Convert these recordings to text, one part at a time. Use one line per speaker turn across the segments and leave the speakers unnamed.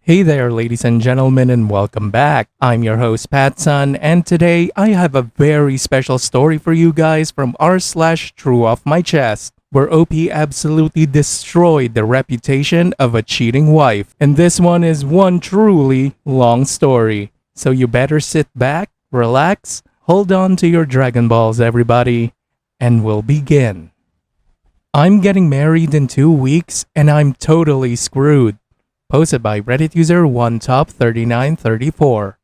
Hey there, ladies and gentlemen, and welcome back. I'm your host, PattSun, and today I have a very special story for you guys from r/TrueOffMyChest, where OP absolutely destroyed the reputation of a cheating wife. And this one is one truly long story. So you better sit back, relax, hold on to your Dragon Balls, everybody, and we'll begin. I'm getting married in 2 weeks, and I'm totally screwed. Posted by Reddit user OneTop3934.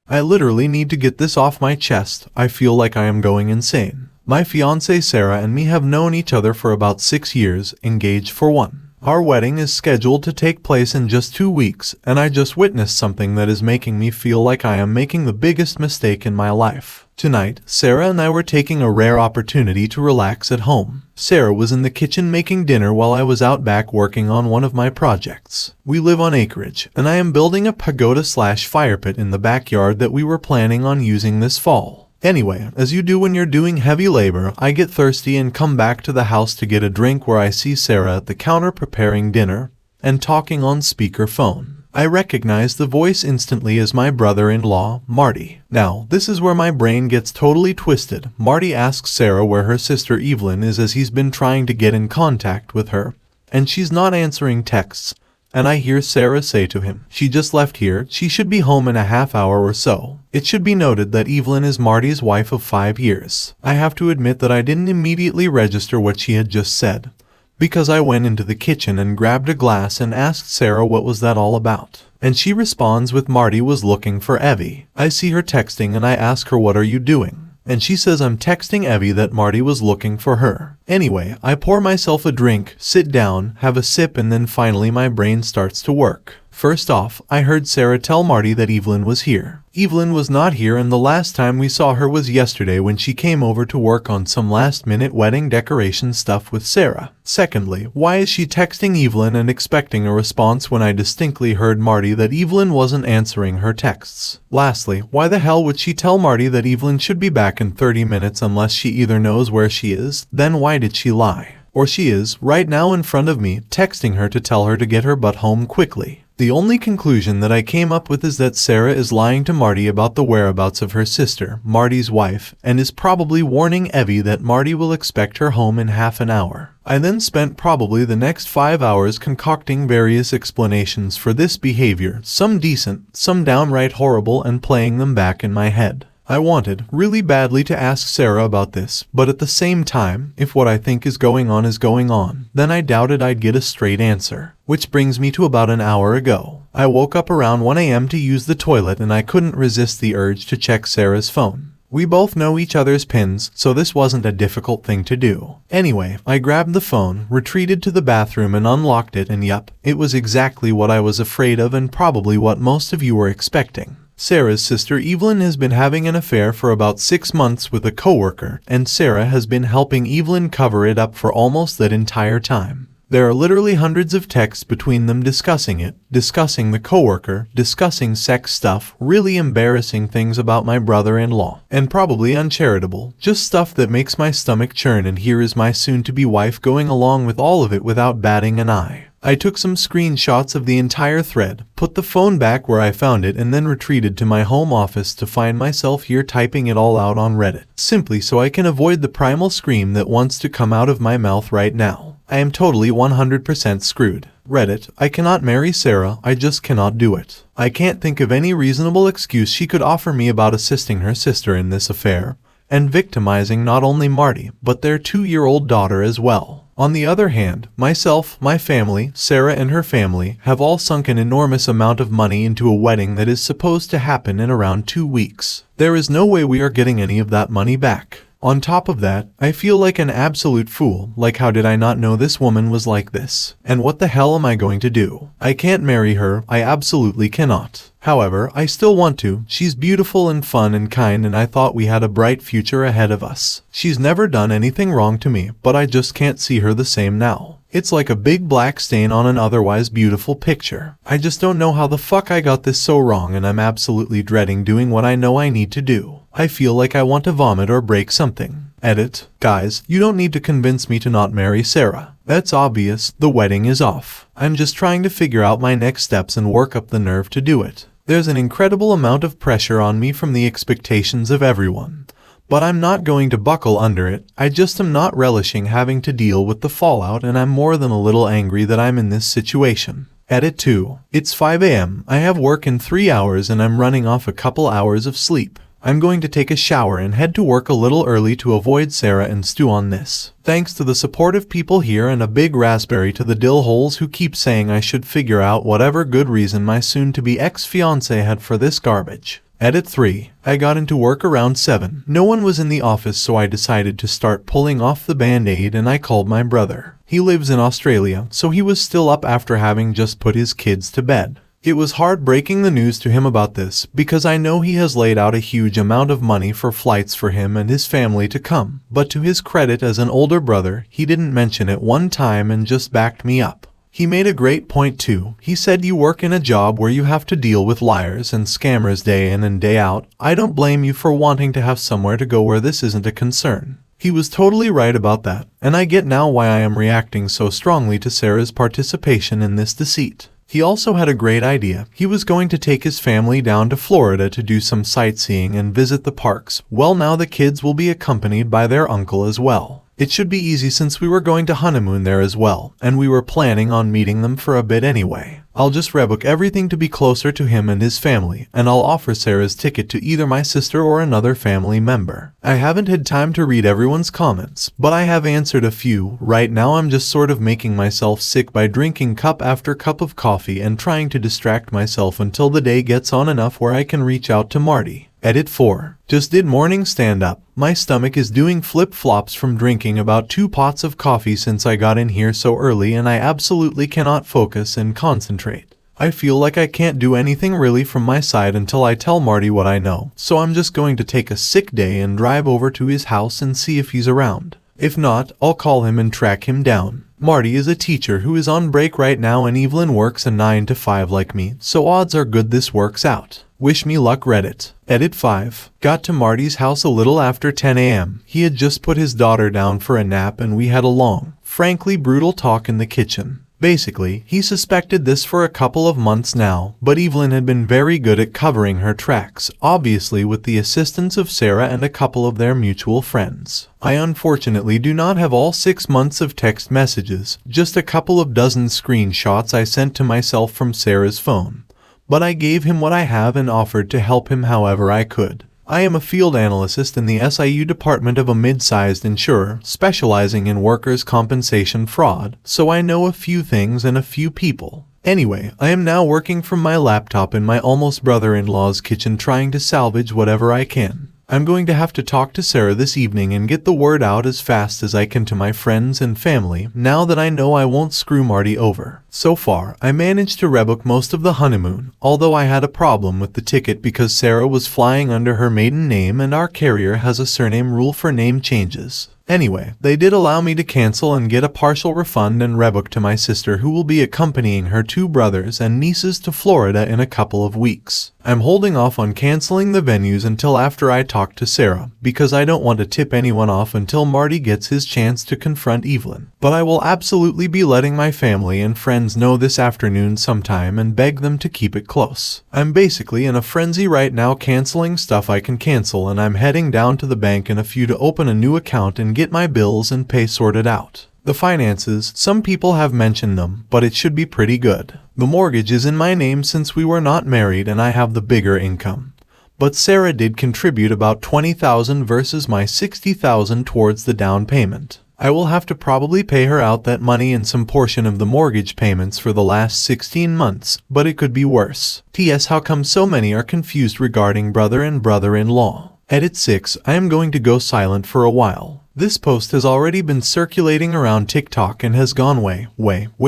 I literally need to get this off my chest. I feel like I am going insane. My fiancée Sarah and me have known each other for about 6 years, engaged for 1. Our wedding is scheduled to take place in just 2 weeks, and I just witnessed something that is making me feel like I am making the biggest mistake in my life. Tonight, Sarah and I were taking a rare opportunity to relax at home. Sarah was in the kitchen making dinner while I was out back working on one of my projects. We live on acreage, and I am building a pagoda/fire pit in the backyard that we were planning on using this fall. Anyway, as you do when you're doing heavy labor, I get thirsty and come back to the house to get a drink where I see Sarah at the counter preparing dinner and talking on speakerphone. I recognize the voice instantly as my brother-in-law, Marty. Now, this is where my brain gets totally twisted. Marty asks Sarah where her sister Evelyn is as he's been trying to get in contact with her, and she's not answering texts. And I hear Sarah say to him, "She just left here, she should be home in a half hour or so." It should be noted that Evelyn is Marty's wife of 5 years. I have to admit that I didn't immediately register what she had just said, because I went into the kitchen and grabbed a glass and asked Sarah what was that all about. And she responds with Marty was looking for Evie. I see her texting and I ask her, "What are you doing?" And she says I'm texting Evie that Marty was looking for her. Anyway, I pour myself a drink, sit down, have a sip, and then finally my brain starts to work. First off, I heard Sarah tell Marty that Evelyn was here. Evelyn was not here, and the last time we saw her was yesterday when she came over to work on some last-minute wedding decoration stuff with Sarah. Secondly, why is she texting Evelyn and expecting a response when I distinctly heard Marty that Evelyn wasn't answering her texts? Lastly, why the hell would she tell Marty that Evelyn should be back in 30 minutes unless she either knows where she is? Then why did she lie? Or she is, right now in front of me, texting her to tell her to get her butt home quickly. The only conclusion that I came up with is that Sarah is lying to Marty about the whereabouts of her sister, Marty's wife, and is probably warning Evie that Marty will expect her home in half an hour. I then spent probably the next 5 hours concocting various explanations for this behavior, some decent, some downright horrible, and playing them back in my head. I wanted, really badly, to ask Sarah about this, but at the same time, if what I think is going on, then I doubted I'd get a straight answer. Which brings me to about an hour ago. I woke up around 1 a.m. to use the toilet and I couldn't resist the urge to check Sarah's phone. We both know each other's pins, so this wasn't a difficult thing to do. Anyway, I grabbed the phone, retreated to the bathroom and unlocked it, and yup, it was exactly what I was afraid of and probably what most of you were expecting. Sarah's sister Evelyn has been having an affair for about 6 months with a coworker, and Sarah has been helping Evelyn cover it up for almost that entire time. There are literally hundreds of texts between them discussing it, discussing the coworker, discussing sex stuff, really embarrassing things about my brother-in-law, and probably uncharitable, just stuff that makes my stomach churn, and here is my soon-to-be wife going along with all of it without batting an eye. I took some screenshots of the entire thread, put the phone back where I found it, and then retreated to my home office to find myself here typing it all out on Reddit, simply so I can avoid the primal scream that wants to come out of my mouth right now. I am totally 100% screwed. Reddit, I cannot marry Sarah, I just cannot do it. I can't think of any reasonable excuse she could offer me about assisting her sister in this affair, and victimizing not only Marty, but their 2-year-old daughter as well. On the other hand, myself, my family, Sarah and her family, have all sunk an enormous amount of money into a wedding that is supposed to happen in around 2 weeks. There is no way we are getting any of that money back. On top of that, I feel like an absolute fool, like how did I not know this woman was like this? And what the hell am I going to do? I can't marry her, I absolutely cannot. However, I still want to. She's beautiful and fun and kind, and I thought we had a bright future ahead of us. She's never done anything wrong to me, but I just can't see her the same now. It's like a big black stain on an otherwise beautiful picture. I just don't know how the fuck I got this so wrong, and I'm absolutely dreading doing what I know I need to do. I feel like I want to vomit or break something. Edit. Guys, you don't need to convince me to not marry Sarah. That's obvious, the wedding is off. I'm just trying to figure out my next steps and work up the nerve to do it. There's an incredible amount of pressure on me from the expectations of everyone. But I'm not going to buckle under it. I just am not relishing having to deal with the fallout, and I'm more than a little angry that I'm in this situation. Edit 2. It's 5 a.m. I have work in 3 hours and I'm running off a couple hours of sleep. I'm going to take a shower and head to work a little early to avoid Sarah and stew on this. Thanks to the supportive people here, and a big raspberry to the dill holes who keep saying I should figure out whatever good reason my soon-to-be ex-fiancé had for this garbage. Edit 3. I got into work around 7. No one was in the office, so I decided to start pulling off the band-aid and I called my brother. He lives in Australia, so he was still up after having just put his kids to bed. It was hard breaking the news to him about this, because I know he has laid out a huge amount of money for flights for him and his family to come, but to his credit as an older brother, he didn't mention it one time and just backed me up. He made a great point too. He said, you work in a job where you have to deal with liars and scammers day in and day out. I don't blame you for wanting to have somewhere to go where this isn't a concern. He was totally right about that, and I get now why I am reacting so strongly to Sarah's participation in this deceit. He also had a great idea. He was going to take his family down to Florida to do some sightseeing and visit the parks. Well, now the kids will be accompanied by their uncle as well. It should be easy since we were going to honeymoon there as well, and we were planning on meeting them for a bit anyway. I'll just rebook everything to be closer to him and his family, and I'll offer Sarah's ticket to either my sister or another family member. I haven't had time to read everyone's comments, but I have answered a few. Right now I'm just sort of making myself sick by drinking cup after cup of coffee and trying to distract myself until the day gets on enough where I can reach out to Marty. Edit 4. Just did morning stand-up. My stomach is doing flip-flops from drinking about 2 pots of coffee since I got in here so early, and I absolutely cannot focus and concentrate. I feel like I can't do anything really from my side until I tell Marty what I know, so I'm just going to take a sick day and drive over to his house and see if he's around. If not, I'll call him and track him down. Marty is a teacher who is on break right now, and Evelyn works a 9 to 5 like me, so odds are good this works out. Wish me luck, Reddit. Edit 5. Got to Marty's house a little after 10 a.m. He had just put his daughter down for a nap and we had a long, frankly brutal talk in the kitchen. Basically, he suspected this for a couple of months now, but Evelyn had been very good at covering her tracks, obviously with the assistance of Sarah and a couple of their mutual friends. I unfortunately do not have all 6 months of text messages, just a couple of dozen screenshots I sent to myself from Sarah's phone. But I gave him what I have and offered to help him however I could. I am a field analyst in the SIU department of a mid-sized insurer specializing in workers' compensation fraud, so I know a few things and a few people. Anyway, I am now working from my laptop in my almost brother-in-law's kitchen trying to salvage whatever I can. I'm going to have to talk to Sarah this evening and get the word out as fast as I can to my friends and family, now that I know I won't screw Marty over. So far, I managed to rebook most of the honeymoon, although I had a problem with the ticket because Sarah was flying under her maiden name and our carrier has a surname rule for name changes. Anyway, they did allow me to cancel and get a partial refund and rebook to my sister, who will be accompanying her 2 brothers and nieces to Florida in a couple of weeks. I'm holding off on canceling the venues until after I talk to Sarah, because I don't want to tip anyone off until Marty gets his chance to confront Evelyn. But I will absolutely be letting my family and friends know this afternoon sometime and beg them to keep it close. I'm basically in a frenzy right now, canceling stuff I can cancel, and I'm heading down to the bank in a few to open a new account and get my bills and pay sorted out. The finances, some people have mentioned them, but it should be pretty good. The mortgage is in my name since we were not married and I have the bigger income. But Sarah did contribute about $20,000 versus my $60,000 towards the down payment. I will have to probably pay her out that money and some portion of the mortgage payments for the last 16 months, but it could be worse. T.S. How come so many are confused regarding brother and brother-in-law? Edit 6. I am going to go silent for a while. This post has already been circulating around TikTok and has gone way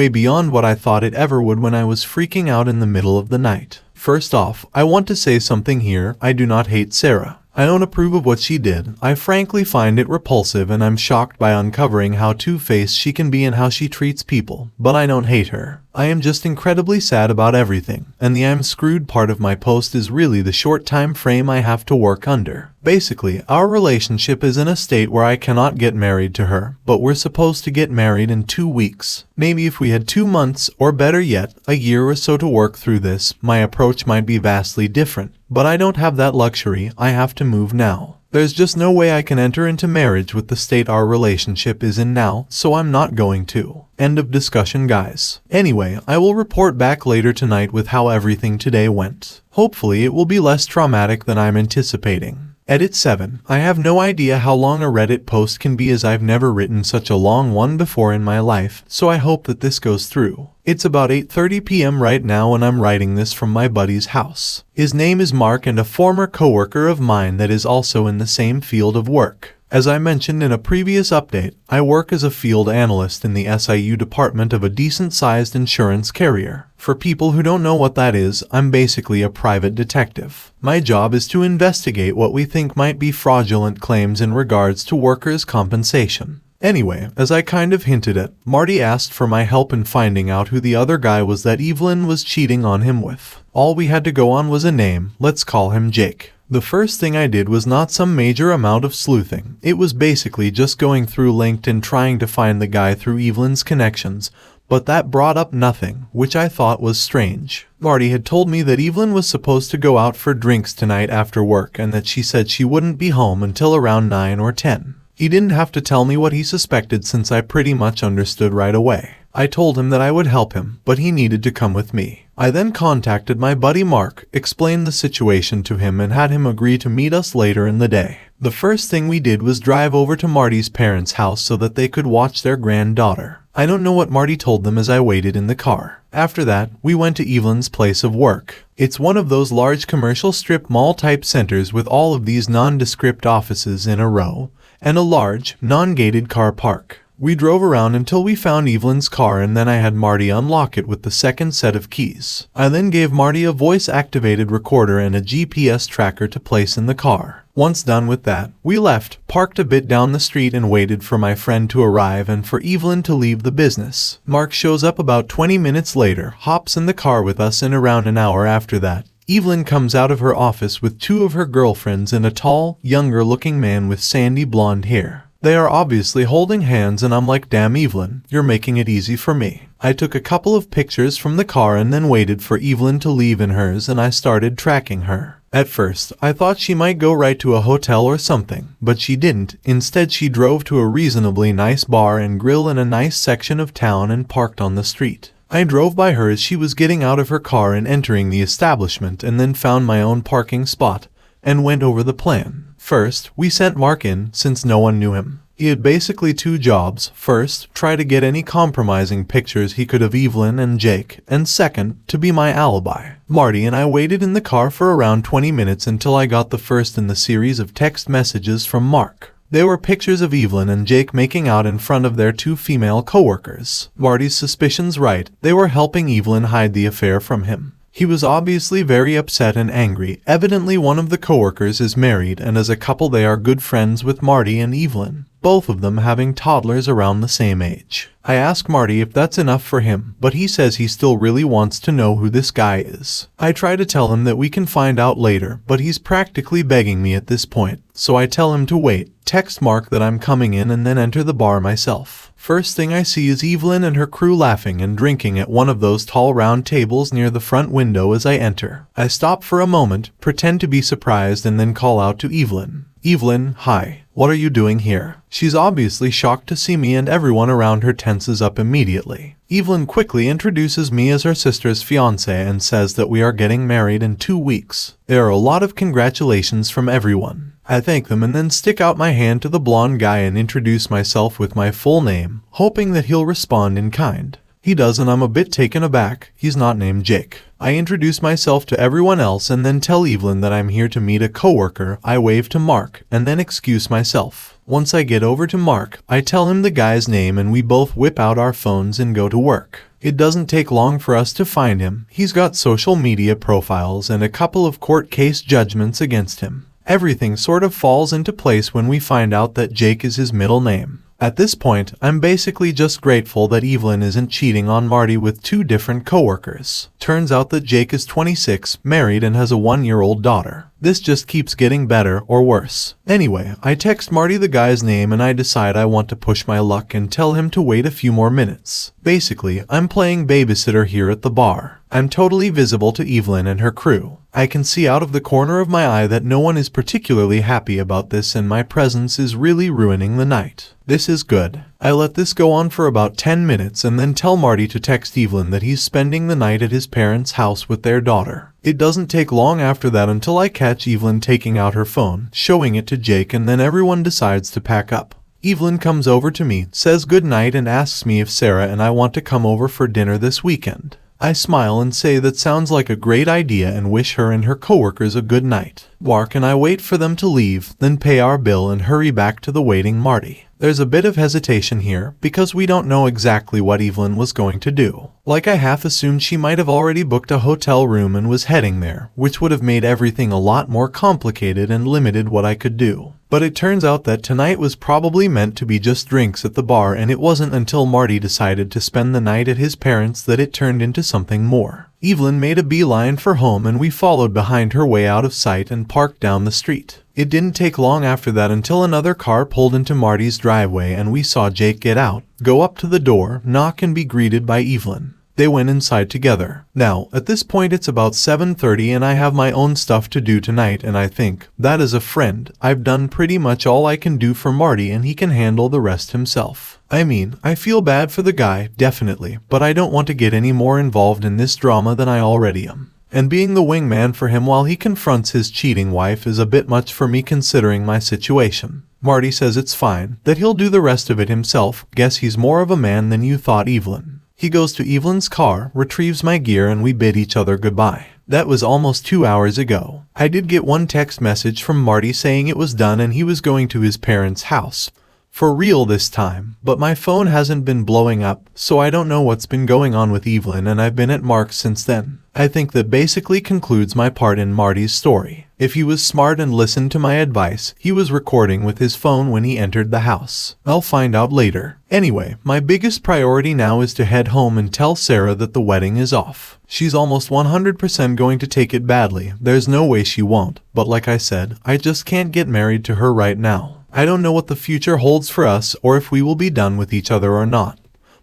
beyond what I thought it ever would when I was freaking out in the middle of the night. First off, I want to say something here. I do not hate Sarah. I don't approve of what she did. I frankly find it repulsive, and I'm shocked by uncovering how two-faced she can be and how she treats people, but I don't hate her. I am just incredibly sad about everything, and the I'm screwed part of my post is really the short time frame I have to work under. Basically, our relationship is in a state where I cannot get married to her, but we're supposed to get married in 2 weeks. Maybe if we had 2 months, or better yet, a year or so to work through this, my approach might be vastly different. But I don't have that luxury. I have to move now. There's just no way I can enter into marriage with the state our relationship is in now, so I'm not going to. End of discussion, guys. Anyway, I will report back later tonight with how everything today went. Hopefully it will be less traumatic than I'm anticipating. Edit 7. I have no idea how long a Reddit post can be, as I've never written such a long one before in my life, so I hope that this goes through. It's about 8:30 p.m. right now and I'm writing this from my buddy's house. His name is Mark and a former coworker of mine that is also in the same field of work. As I mentioned in a previous update, I work as a field analyst in the SIU department of a decent-sized insurance carrier. For people who don't know what that is, I'm basically a private detective. My job is to investigate what we think might be fraudulent claims in regards to workers' compensation. Anyway, as I kind of hinted at, Marty asked for my help in finding out who the other guy was that Evelyn was cheating on him with. All we had to go on was a name. Let's call him Jake. The first thing I did was not some major amount of sleuthing. It was basically just going through LinkedIn trying to find the guy through Evelyn's connections, but that brought up nothing, which I thought was strange. Marty had told me that Evelyn was supposed to go out for drinks tonight after work and that she said she wouldn't be home until around 9 or 10. He didn't have to tell me what he suspected since I pretty much understood right away. I told him that I would help him, but he needed to come with me. I then contacted my buddy Mark, explained the situation to him and had him agree to meet us later in the day. The first thing we did was drive over to Marty's parents' house so that they could watch their granddaughter. I don't know what Marty told them as I waited in the car. After that, we went to Evelyn's place of work. It's one of those large commercial strip mall type centers with all of these nondescript offices in a row, and a large, non-gated car park. We drove around until we found Evelyn's car and then I had Marty unlock it with the second set of keys. I then gave Marty a voice-activated recorder and a GPS tracker to place in the car. Once done with that, we left, parked a bit down the street and waited for my friend to arrive and for Evelyn to leave the business. Mark shows up about 20 minutes later, hops in the car with us, and around an hour after that, Evelyn comes out of her office with 2 of her girlfriends and a tall, younger-looking man with sandy blonde hair. They are obviously holding hands and I'm like, damn Evelyn, you're making it easy for me. I took a couple of pictures from the car and then waited for Evelyn to leave in hers and I started tracking her. At first, I thought she might go right to a hotel or something, but she didn't. Instead, she drove to a reasonably nice bar and grill in a nice section of town and parked on the street. I drove by her as she was getting out of her car and entering the establishment and then found my own parking spot and went over the plan. First, we sent Mark in since no one knew him. He had basically 2 jobs. First, try to get any compromising pictures he could of Evelyn and Jake, and second, to be my alibi. Marty and I waited in the car for around 20 minutes until I got the first in the series of text messages from Mark. They were pictures of Evelyn and Jake making out in front of their 2 female coworkers. Marty's suspicions right, they were helping Evelyn hide the affair from him. He was obviously very upset and angry. Evidently one of the coworkers is married and as a couple they are good friends with Marty and Evelyn, both of them having toddlers around the same age. I ask Marty if that's enough for him, but he says he still really wants to know who this guy is. I try to tell him that we can find out later, but he's practically begging me at this point, so I tell him to wait, text Mark that I'm coming in and then enter the bar myself. First thing I see is Evelyn and her crew laughing and drinking at one of those tall round tables near the front window as I enter. I stop for a moment, pretend to be surprised and then call out to Evelyn. Evelyn, hi. What are you doing here? She's obviously shocked to see me and everyone around her tenses up immediately. Evelyn quickly introduces me as her sister's fiancé and says that we are getting married in 2 weeks. There are a lot of congratulations from everyone. I thank them and then stick out my hand to the blonde guy and introduce myself with my full name, hoping that he'll respond in kind. He does and I'm a bit taken aback. He's not named Jake. I introduce myself to everyone else and then tell Evelyn that I'm here to meet a coworker. I wave to Mark and then excuse myself. Once I get over to Mark, I tell him the guy's name and we both whip out our phones and go to work. It doesn't take long for us to find him. He's got social media profiles and a couple of court case judgments against him. Everything sort of falls into place when we find out that Jake is his middle name. At this point, I'm basically just grateful that Evelyn isn't cheating on Marty with 2 different coworkers. Turns out that Jake is 26, married, and has a 1-year-old daughter. This just keeps getting better or worse. Anyway, I text Marty the guy's name and I decide I want to push my luck and tell him to wait a few more minutes. Basically, I'm playing babysitter here at the bar. I'm totally visible to Evelyn and her crew. I can see out of the corner of my eye that no one is particularly happy about this and my presence is really ruining the night. This is good. I let this go on for about 10 minutes and then tell Marty to text Evelyn that he's spending the night at his parents' house with their daughter. It doesn't take long after that until I catch Evelyn taking out her phone, showing it to Jake, and then everyone decides to pack up. Evelyn comes over to me, says goodnight, and asks me if Sarah and I want to come over for dinner this weekend. I smile and say that sounds like a great idea and wish her and her coworkers a good night. Mark and I wait for them to leave, then pay our bill and hurry back to the waiting Marty. There's a bit of hesitation here because we don't know exactly what Evelyn was going to do. Like, I half assumed she might have already booked a hotel room and was heading there, which would have made everything a lot more complicated and limited what I could do. But it turns out that tonight was probably meant to be just drinks at the bar, and it wasn't until Marty decided to spend the night at his parents' that it turned into something more. Evelyn made a beeline for home and we followed behind her way out of sight and parked down the street. It didn't take long after that until another car pulled into Marty's driveway and we saw Jake get out, go up to the door, knock, and be greeted by Evelyn. They went inside together. Now, at this point it's about 7:30 and I have my own stuff to do tonight, and I think that as a friend, I've done pretty much all I can do for Marty and he can handle the rest himself. I mean, I feel bad for the guy, definitely, but I don't want to get any more involved in this drama than I already am. And being the wingman for him while he confronts his cheating wife is a bit much for me considering my situation. Marty says it's fine, that he'll do the rest of it himself. Guess he's more of a man than you thought, Evelyn. He goes to Evelyn's car, retrieves my gear, and we bid each other goodbye. That was almost 2 hours ago. I did get one text message from Marty saying it was done and he was going to his parents' house. For real this time, but my phone hasn't been blowing up, so I don't know what's been going on with Evelyn, and I've been at Mark's since then. I think that basically concludes my part in Marty's story. If he was smart and listened to my advice, he was recording with his phone when he entered the house. I'll find out later. Anyway, my biggest priority now is to head home and tell Sarah that the wedding is off. She's almost 100% going to take it badly. There's no way she won't, but like I said, I just can't get married to her right now. I don't know what the future holds for us or if we will be done with each other or not.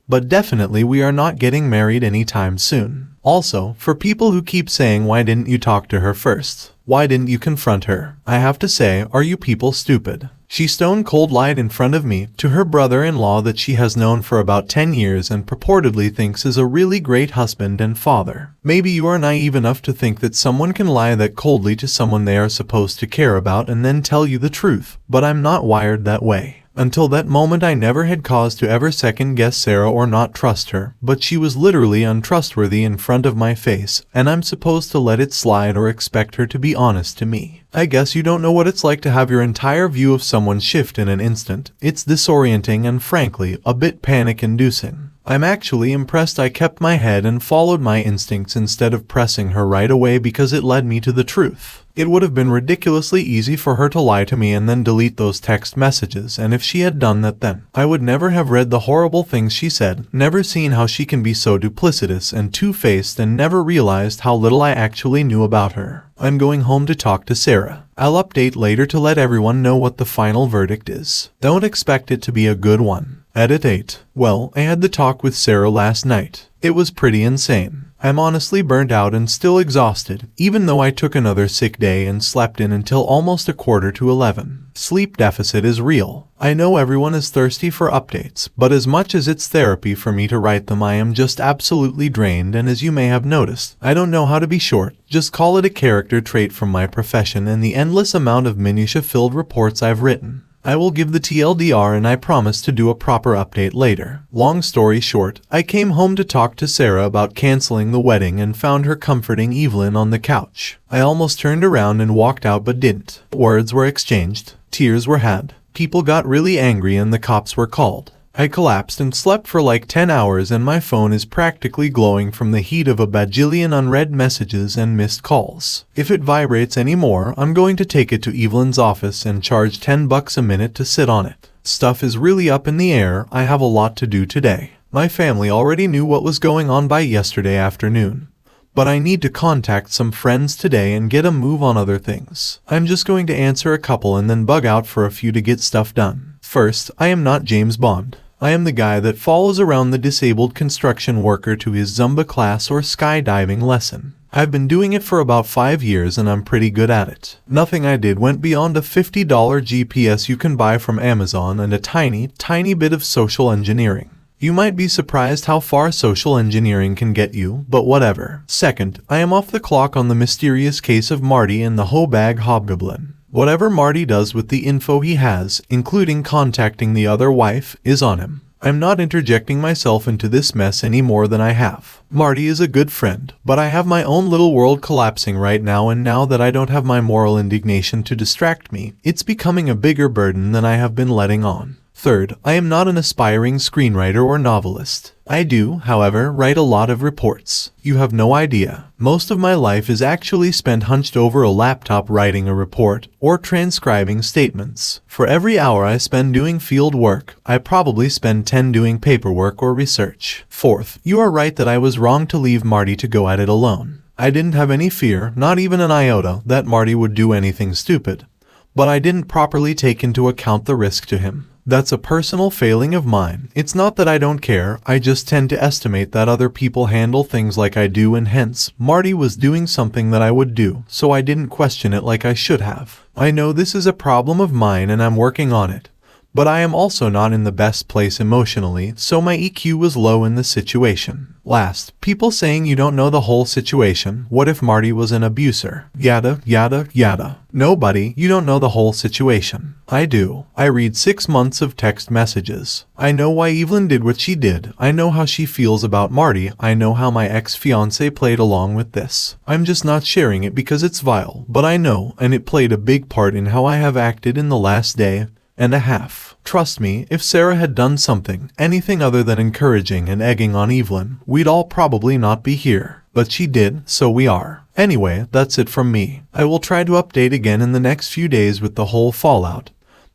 But definitely we are not getting married anytime soon. Also, for people who keep saying why didn't you talk to her first? Why didn't you confront her? I have to say, are you people stupid? She stone cold lied in front of me to her brother-in-law that she has known for about 10 years and purportedly thinks is a really great husband and father. Maybe you are naive enough to think that someone can lie that coldly to someone they are supposed to care about and then tell you the truth, but I'm not wired that way. Until that moment I never had cause to ever second-guess Sarah or not trust her, but she was literally untrustworthy in front of my face, and I'm supposed to let it slide or expect her to be honest to me. I guess you don't know what it's like to have your entire view of someone shift in an instant. It's disorienting and frankly, a bit panic-inducing. I'm actually impressed I kept my head and followed my instincts instead of pressing her right away because it led me to the truth. It would have been ridiculously easy for her to lie to me and then delete those text messages, and if she had done that then, I would never have read the horrible things she said, never seen how she can be so duplicitous and two-faced, and never realized how little I actually knew about her. I'm going home to talk to Sarah. I'll update later to let everyone know what the final verdict is. Don't expect it to be a good one. Edit 8. Well, I had the talk with Sarah last night. It was pretty insane. I'm honestly burnt out and still exhausted, even though I took another sick day and slept in until almost 11:15. Sleep deficit is real. I know everyone is thirsty for updates, but as much as it's therapy for me to write them, I am just absolutely drained, and as you may have noticed, I don't know how to be short. Just call it a character trait from my profession and the endless amount of minutia-filled reports I've written. I will give the TLDR and I promise to do a proper update later. Long story short, I came home to talk to Sarah about canceling the wedding and found her comforting Evelyn on the couch. I almost turned around and walked out but didn't. Words were exchanged. Tears were had. People got really angry and the cops were called. I collapsed and slept for like 10 hours and my phone is practically glowing from the heat of a bajillion unread messages and missed calls. If it vibrates anymore, I'm going to take it to Evelyn's office and charge $10 a minute to sit on it. Stuff is really up in the air. I have a lot to do today. My family already knew what was going on by yesterday afternoon. But I need to contact some friends today and get a move on other things. I'm just going to answer a couple and then bug out for a few to get stuff done. First, I am not James Bond. I am the guy that follows around the disabled construction worker to his Zumba class or skydiving lesson. I've been doing it for about 5 years and I'm pretty good at it. Nothing I did went beyond a $50 GPS you can buy from Amazon and a tiny bit of social engineering. You might be surprised how far social engineering can get you, but whatever. Second, I am off the clock on the mysterious case of Marty and the hoe bag hobgoblin. Whatever Marty does with the info he has, including contacting the other wife, is on him. I'm not interjecting myself into this mess any more than I have. Marty is a good friend, but I have my own little world collapsing right now, and now that I don't have my moral indignation to distract me, it's becoming a bigger burden than I have been letting on. Third, I am not an aspiring screenwriter or novelist. I do, however, write a lot of reports. You have no idea. Most of my life is actually spent hunched over a laptop writing a report or transcribing statements. For every hour I spend doing field work, I probably spend 10 doing paperwork or research. Fourth, you are right that I was wrong to leave Marty to go at it alone. I didn't have any fear, not even an iota, that Marty would do anything stupid. But I didn't properly take into account the risk to him. That's a personal failing of mine. It's not that I don't care, I just tend to estimate that other people handle things like I do, and hence, Marty was doing something that I would do, so I didn't question it like I should have. I know this is a problem of mine and I'm working on it. But I am also not in the best place emotionally, so my EQ was low in the situation. Last, people saying you don't know the whole situation. What if Marty was an abuser? Yada, yada, yada. Nobody, you don't know the whole situation. I do. I read 6 months of text messages. I know why Evelyn did what she did. I know how she feels about Marty. I know how my ex-fiancé played along with this. I'm just not sharing it because it's vile, but I know, and it played a big part in how I have acted in the last day and a half. Trust me, if Sarah had done something, anything other than encouraging and egging on Evelyn, we'd all probably not be here. But she did, so we are. Anyway, that's it from me. I will try to update again in the next few days with the whole fallout.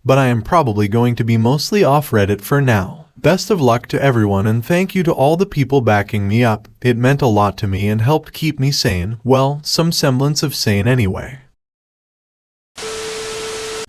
But I am probably going to be mostly off Reddit for now. Best of luck to everyone, and thank you to all the people backing me up. It meant a lot to me and helped keep me sane. Well, some semblance of sane anyway.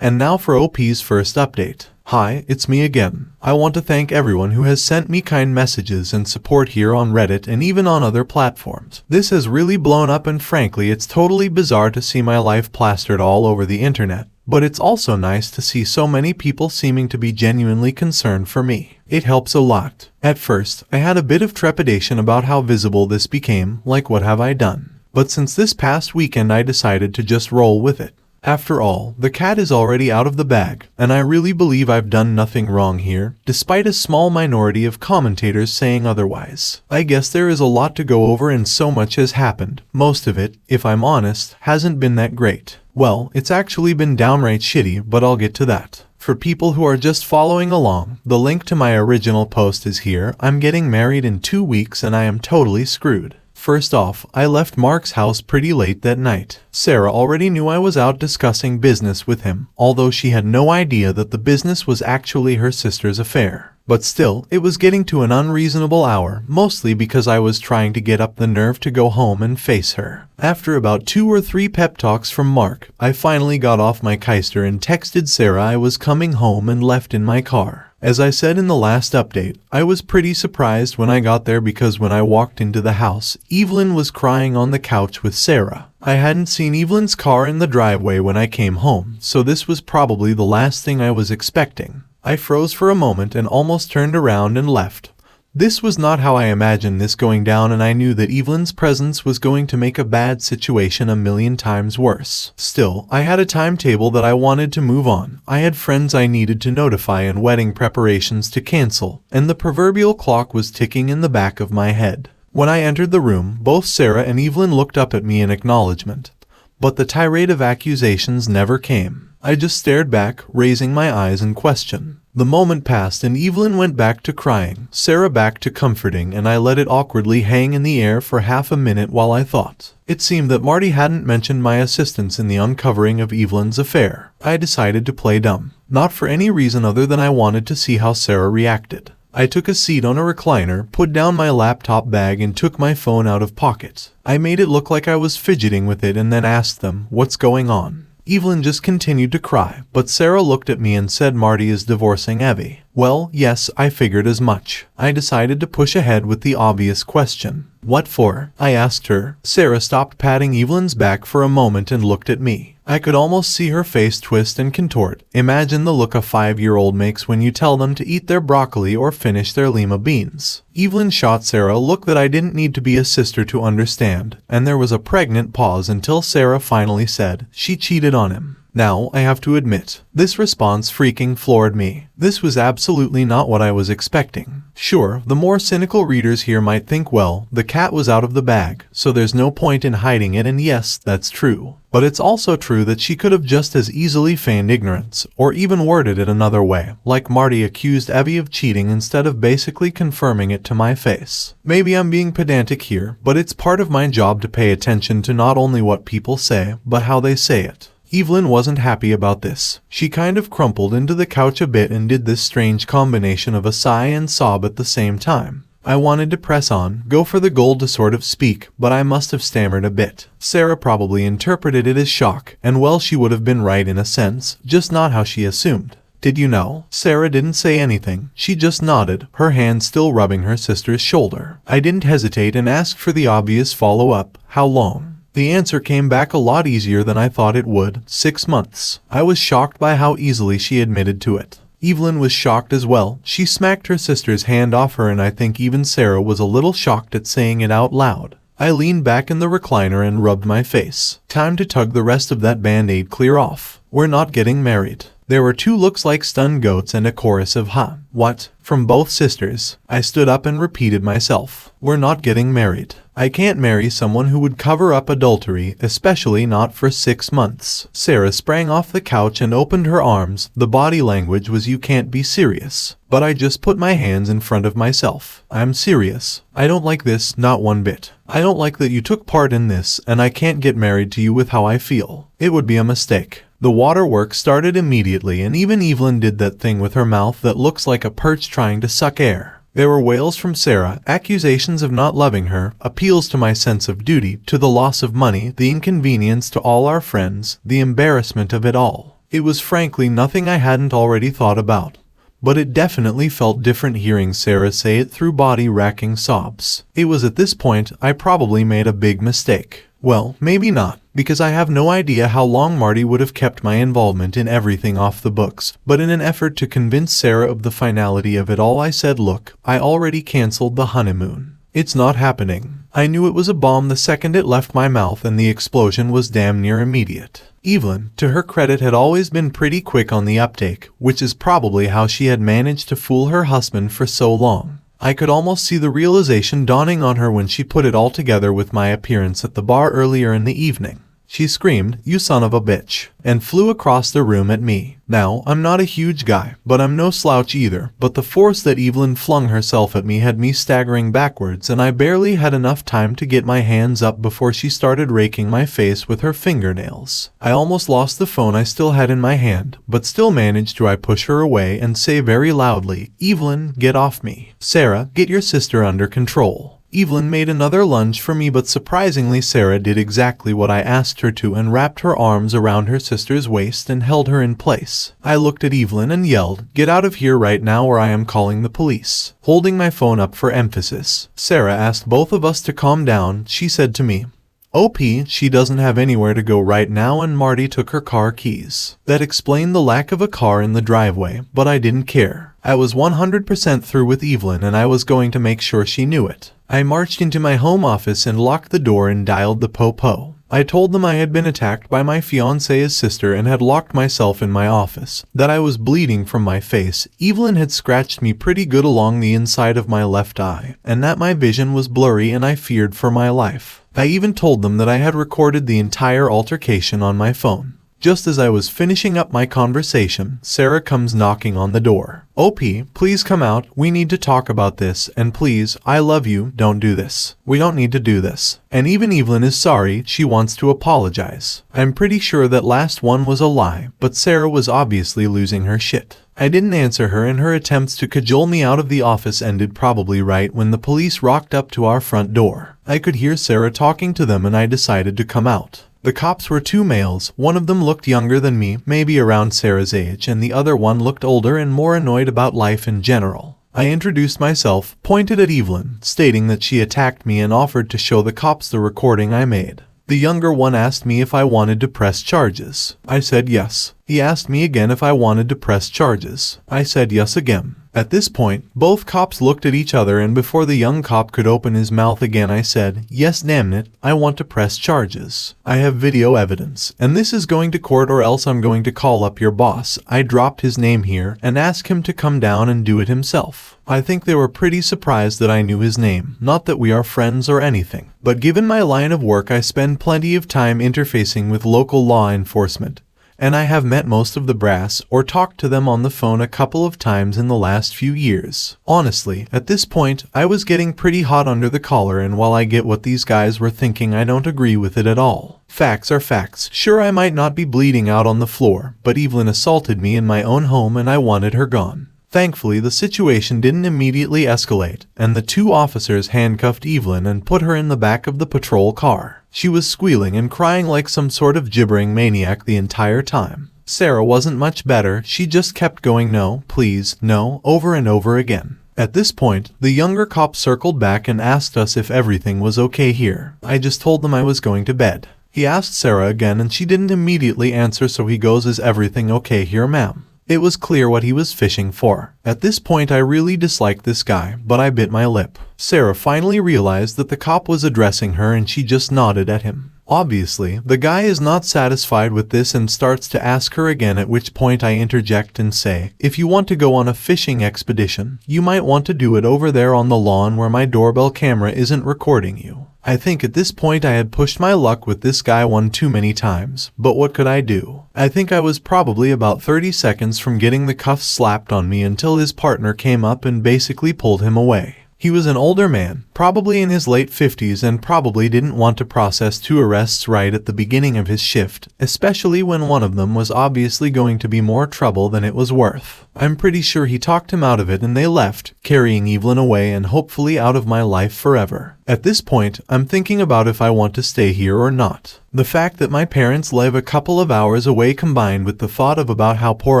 And now for OP's first update. Hi, it's me again. I want to thank everyone who has sent me kind messages and support here on Reddit and even on other platforms. This has really blown up, and frankly it's totally bizarre to see my life plastered all over the internet. But it's also nice to see so many people seeming to be genuinely concerned for me. It helps a lot. At first, I had a bit of trepidation about how visible this became, like what have I done? But since this past weekend I decided to just roll with it. After all, the cat is already out of the bag, and I really believe I've done nothing wrong here, despite a small minority of commentators saying otherwise. I guess there is a lot to go over and so much has happened. Most of it, if I'm honest, hasn't been that great. Well, it's actually been downright shitty, but I'll get to that. For people who are just following along, the link to my original post is here. I'm getting married in 2 weeks and I am totally screwed. First off, I left Mark's house pretty late that night. Sarah already knew I was out discussing business with him, although she had no idea that the business was actually her sister's affair. But still, it was getting to an unreasonable hour, mostly because I was trying to get up the nerve to go home and face her. After about 2 or 3 pep talks from Mark, I finally got off my keister and texted Sarah I was coming home and left in my car. As I said in the last update, I was pretty surprised when I got there because when I walked into the house, Evelyn was crying on the couch with Sarah. I hadn't seen Evelyn's car in the driveway when I came home, so this was probably the last thing I was expecting. I froze for a moment and almost turned around and left. This was not how I imagined this going down, and I knew that Evelyn's presence was going to make a bad situation a million times worse. Still, I had a timetable that I wanted to move on. I had friends I needed to notify and wedding preparations to cancel, and the proverbial clock was ticking in the back of my head. When I entered the room, both Sarah and Evelyn looked up at me in acknowledgement. But the tirade of accusations never came. I just stared back, raising my eyes in question. The moment passed and Evelyn went back to crying, Sarah back to comforting, and I let it awkwardly hang in the air for half a minute while I thought. It seemed that Marty hadn't mentioned my assistance in the uncovering of Evelyn's affair. I decided to play dumb. Not for any reason other than I wanted to see how Sarah reacted. I took a seat on a recliner, put down my laptop bag and took my phone out of pocket. I made it look like I was fidgeting with it and then asked them, "What's going on?" Evelyn just continued to cry, but Sarah looked at me and said Marty is divorcing Evie. Well, yes, I figured as much. I decided to push ahead with the obvious question. What for? I asked her. Sarah stopped patting Evelyn's back for a moment and looked at me. I could almost see her face twist and contort. Imagine the look a 5-year-old makes when you tell them to eat their broccoli or finish their lima beans. Evelyn shot Sarah a look that I didn't need to be a sister to understand, and there was a pregnant pause until Sarah finally said, "She cheated on him." Now, I have to admit, this response freaking floored me. This was absolutely not what I was expecting. Sure, the more cynical readers here might think, well, the cat was out of the bag, so there's no point in hiding it, and yes, that's true. But it's also true that she could have just as easily feigned ignorance, or even worded it another way, like Marty accused Evie of cheating instead of basically confirming it to my face. Maybe I'm being pedantic here, but it's part of my job to pay attention to not only what people say, but how they say it. Evelyn wasn't happy about this. She kind of crumpled into the couch a bit and did this strange combination of a sigh and sob at the same time. I wanted to press on, go for the gold to sort of speak, but I must have stammered a bit. Sarah probably interpreted it as shock, and well, she would have been right in a sense, just not how she assumed. Did you know? Sarah didn't say anything. She just nodded, her hand still rubbing her sister's shoulder. I didn't hesitate and asked for the obvious follow-up. How long? The answer came back a lot easier than I thought it would. 6 months. I was shocked by how easily she admitted to it. Evelyn was shocked as well. She smacked her sister's hand off her, and I think even Sarah was a little shocked at saying it out loud. I leaned back in the recliner and rubbed my face. Time to tug the rest of that band-aid clear off. We're not getting married. There were 2 looks like stunned goats and a chorus of "Huh? What?" from both sisters. I stood up and repeated myself. We're not getting married. I can't marry someone who would cover up adultery, especially not for 6 months. Sarah sprang off the couch and opened her arms. The body language was, "You can't be serious." But I just put my hands in front of myself. I'm serious. I don't like this, not one bit. I don't like that you took part in this, and I can't get married to you with how I feel. It would be a mistake. The waterworks started immediately, and even Evelyn did that thing with her mouth that looks like a perch trying to suck air. There were wails from Sarah, accusations of not loving her, appeals to my sense of duty, to the loss of money, the inconvenience to all our friends, the embarrassment of it all. It was frankly nothing I hadn't already thought about. But it definitely felt different hearing Sarah say it through body-racking sobs. It was at this point I probably made a big mistake. Well, maybe not, because I have no idea how long Marty would have kept my involvement in everything off the books, but in an effort to convince Sarah of the finality of it all, I said, "Look, I already cancelled the honeymoon. It's not happening." I knew it was a bomb the second it left my mouth, and the explosion was damn near immediate. Evelyn, to her credit, had always been pretty quick on the uptake, which is probably how she had managed to fool her husband for so long. I could almost see the realization dawning on her when she put it all together with my appearance at the bar earlier in the evening. She screamed, "You son of a bitch," and flew across the room at me. Now, I'm not a huge guy, but I'm no slouch either, but the force that Evelyn flung herself at me had me staggering backwards, and I barely had enough time to get my hands up before she started raking my face with her fingernails. I almost lost the phone I still had in my hand, but still managed to push her away and say very loudly, "Evelyn, get off me. Sarah, get your sister under control." Evelyn made another lunge for me, but surprisingly Sarah did exactly what I asked her to and wrapped her arms around her sister's waist and held her in place. I looked at Evelyn and yelled, "Get out of here right now or I am calling the police." Holding my phone up for emphasis, Sarah asked both of us to calm down. She said to me, "OP, she doesn't have anywhere to go right now and Marty took her car keys." That explained the lack of a car in the driveway, but I didn't care. I was 100% through with Evelyn and I was going to make sure she knew it. I marched into my home office and locked the door and dialed the po-po. I told them I had been attacked by my fiancé's sister and had locked myself in my office, that I was bleeding from my face, Evelyn had scratched me pretty good along the inside of my left eye, and that my vision was blurry and I feared for my life. I even told them that I had recorded the entire altercation on my phone. Just as I was finishing up my conversation, Sarah comes knocking on the door. "OP, please come out, we need to talk about this, and please, I love you, don't do this. We don't need to do this." And even Evelyn is sorry, she wants to apologize. I'm pretty sure that last one was a lie, but Sarah was obviously losing her shit. I didn't answer her, and her attempts to cajole me out of the office ended probably right when the police rocked up to our front door. I could hear Sarah talking to them and I decided to come out. The cops were two males. One of them looked younger than me, maybe around Sarah's age, and the other one looked older and more annoyed about life in general. I introduced myself, pointed at Evelyn, stating that she attacked me, and offered to show the cops the recording I made. The younger one asked me if I wanted to press charges. I said yes. He asked me again if I wanted to press charges. I said yes again. At this point, both cops looked at each other, and before the young cop could open his mouth again, I said, "Yes, damn it, I want to press charges. I have video evidence, and this is going to court, or else I'm going to call up your boss." I dropped his name here and asked him to come down and do it himself. I think they were pretty surprised that I knew his name, not that we are friends or anything. But given my line of work, I spend plenty of time interfacing with local law enforcement, and I have met most of the brass or talked to them on the phone a couple of times in the last few years. Honestly, at this point, I was getting pretty hot under the collar, and while I get what these guys were thinking, I don't agree with it at all. Facts are facts. Sure, I might not be bleeding out on the floor, but Evelyn assaulted me in my own home and I wanted her gone. Thankfully, the situation didn't immediately escalate, and the two officers handcuffed Evelyn and put her in the back of the patrol car. She was squealing and crying like some sort of gibbering maniac the entire time. Sarah wasn't much better, she just kept going "no, please, no," over and over again. At this point, the younger cop circled back and asked us if everything was okay here. I just told them I was going to bed. He asked Sarah again and she didn't immediately answer, so he goes, "Is everything okay here, ma'am?" It was clear what he was fishing for. At this point, I really disliked this guy, but I bit my lip. Sarah finally realized that the cop was addressing her and she just nodded at him. Obviously, the guy is not satisfied with this and starts to ask her again, at which point I interject and say, "If you want to go on a fishing expedition, you might want to do it over there on the lawn where my doorbell camera isn't recording you." I think at this point I had pushed my luck with this guy one too many times, but what could I do? I think I was probably about 30 seconds from getting the cuffs slapped on me until his partner came up and basically pulled him away. He was an older man, probably in his late 50s, and probably didn't want to process two arrests right at the beginning of his shift, especially when one of them was obviously going to be more trouble than it was worth. I'm pretty sure he talked him out of it and they left, carrying Evelyn away and hopefully out of my life forever. At this point, I'm thinking about if I want to stay here or not. The fact that my parents live a couple of hours away, combined with the thought of about how poor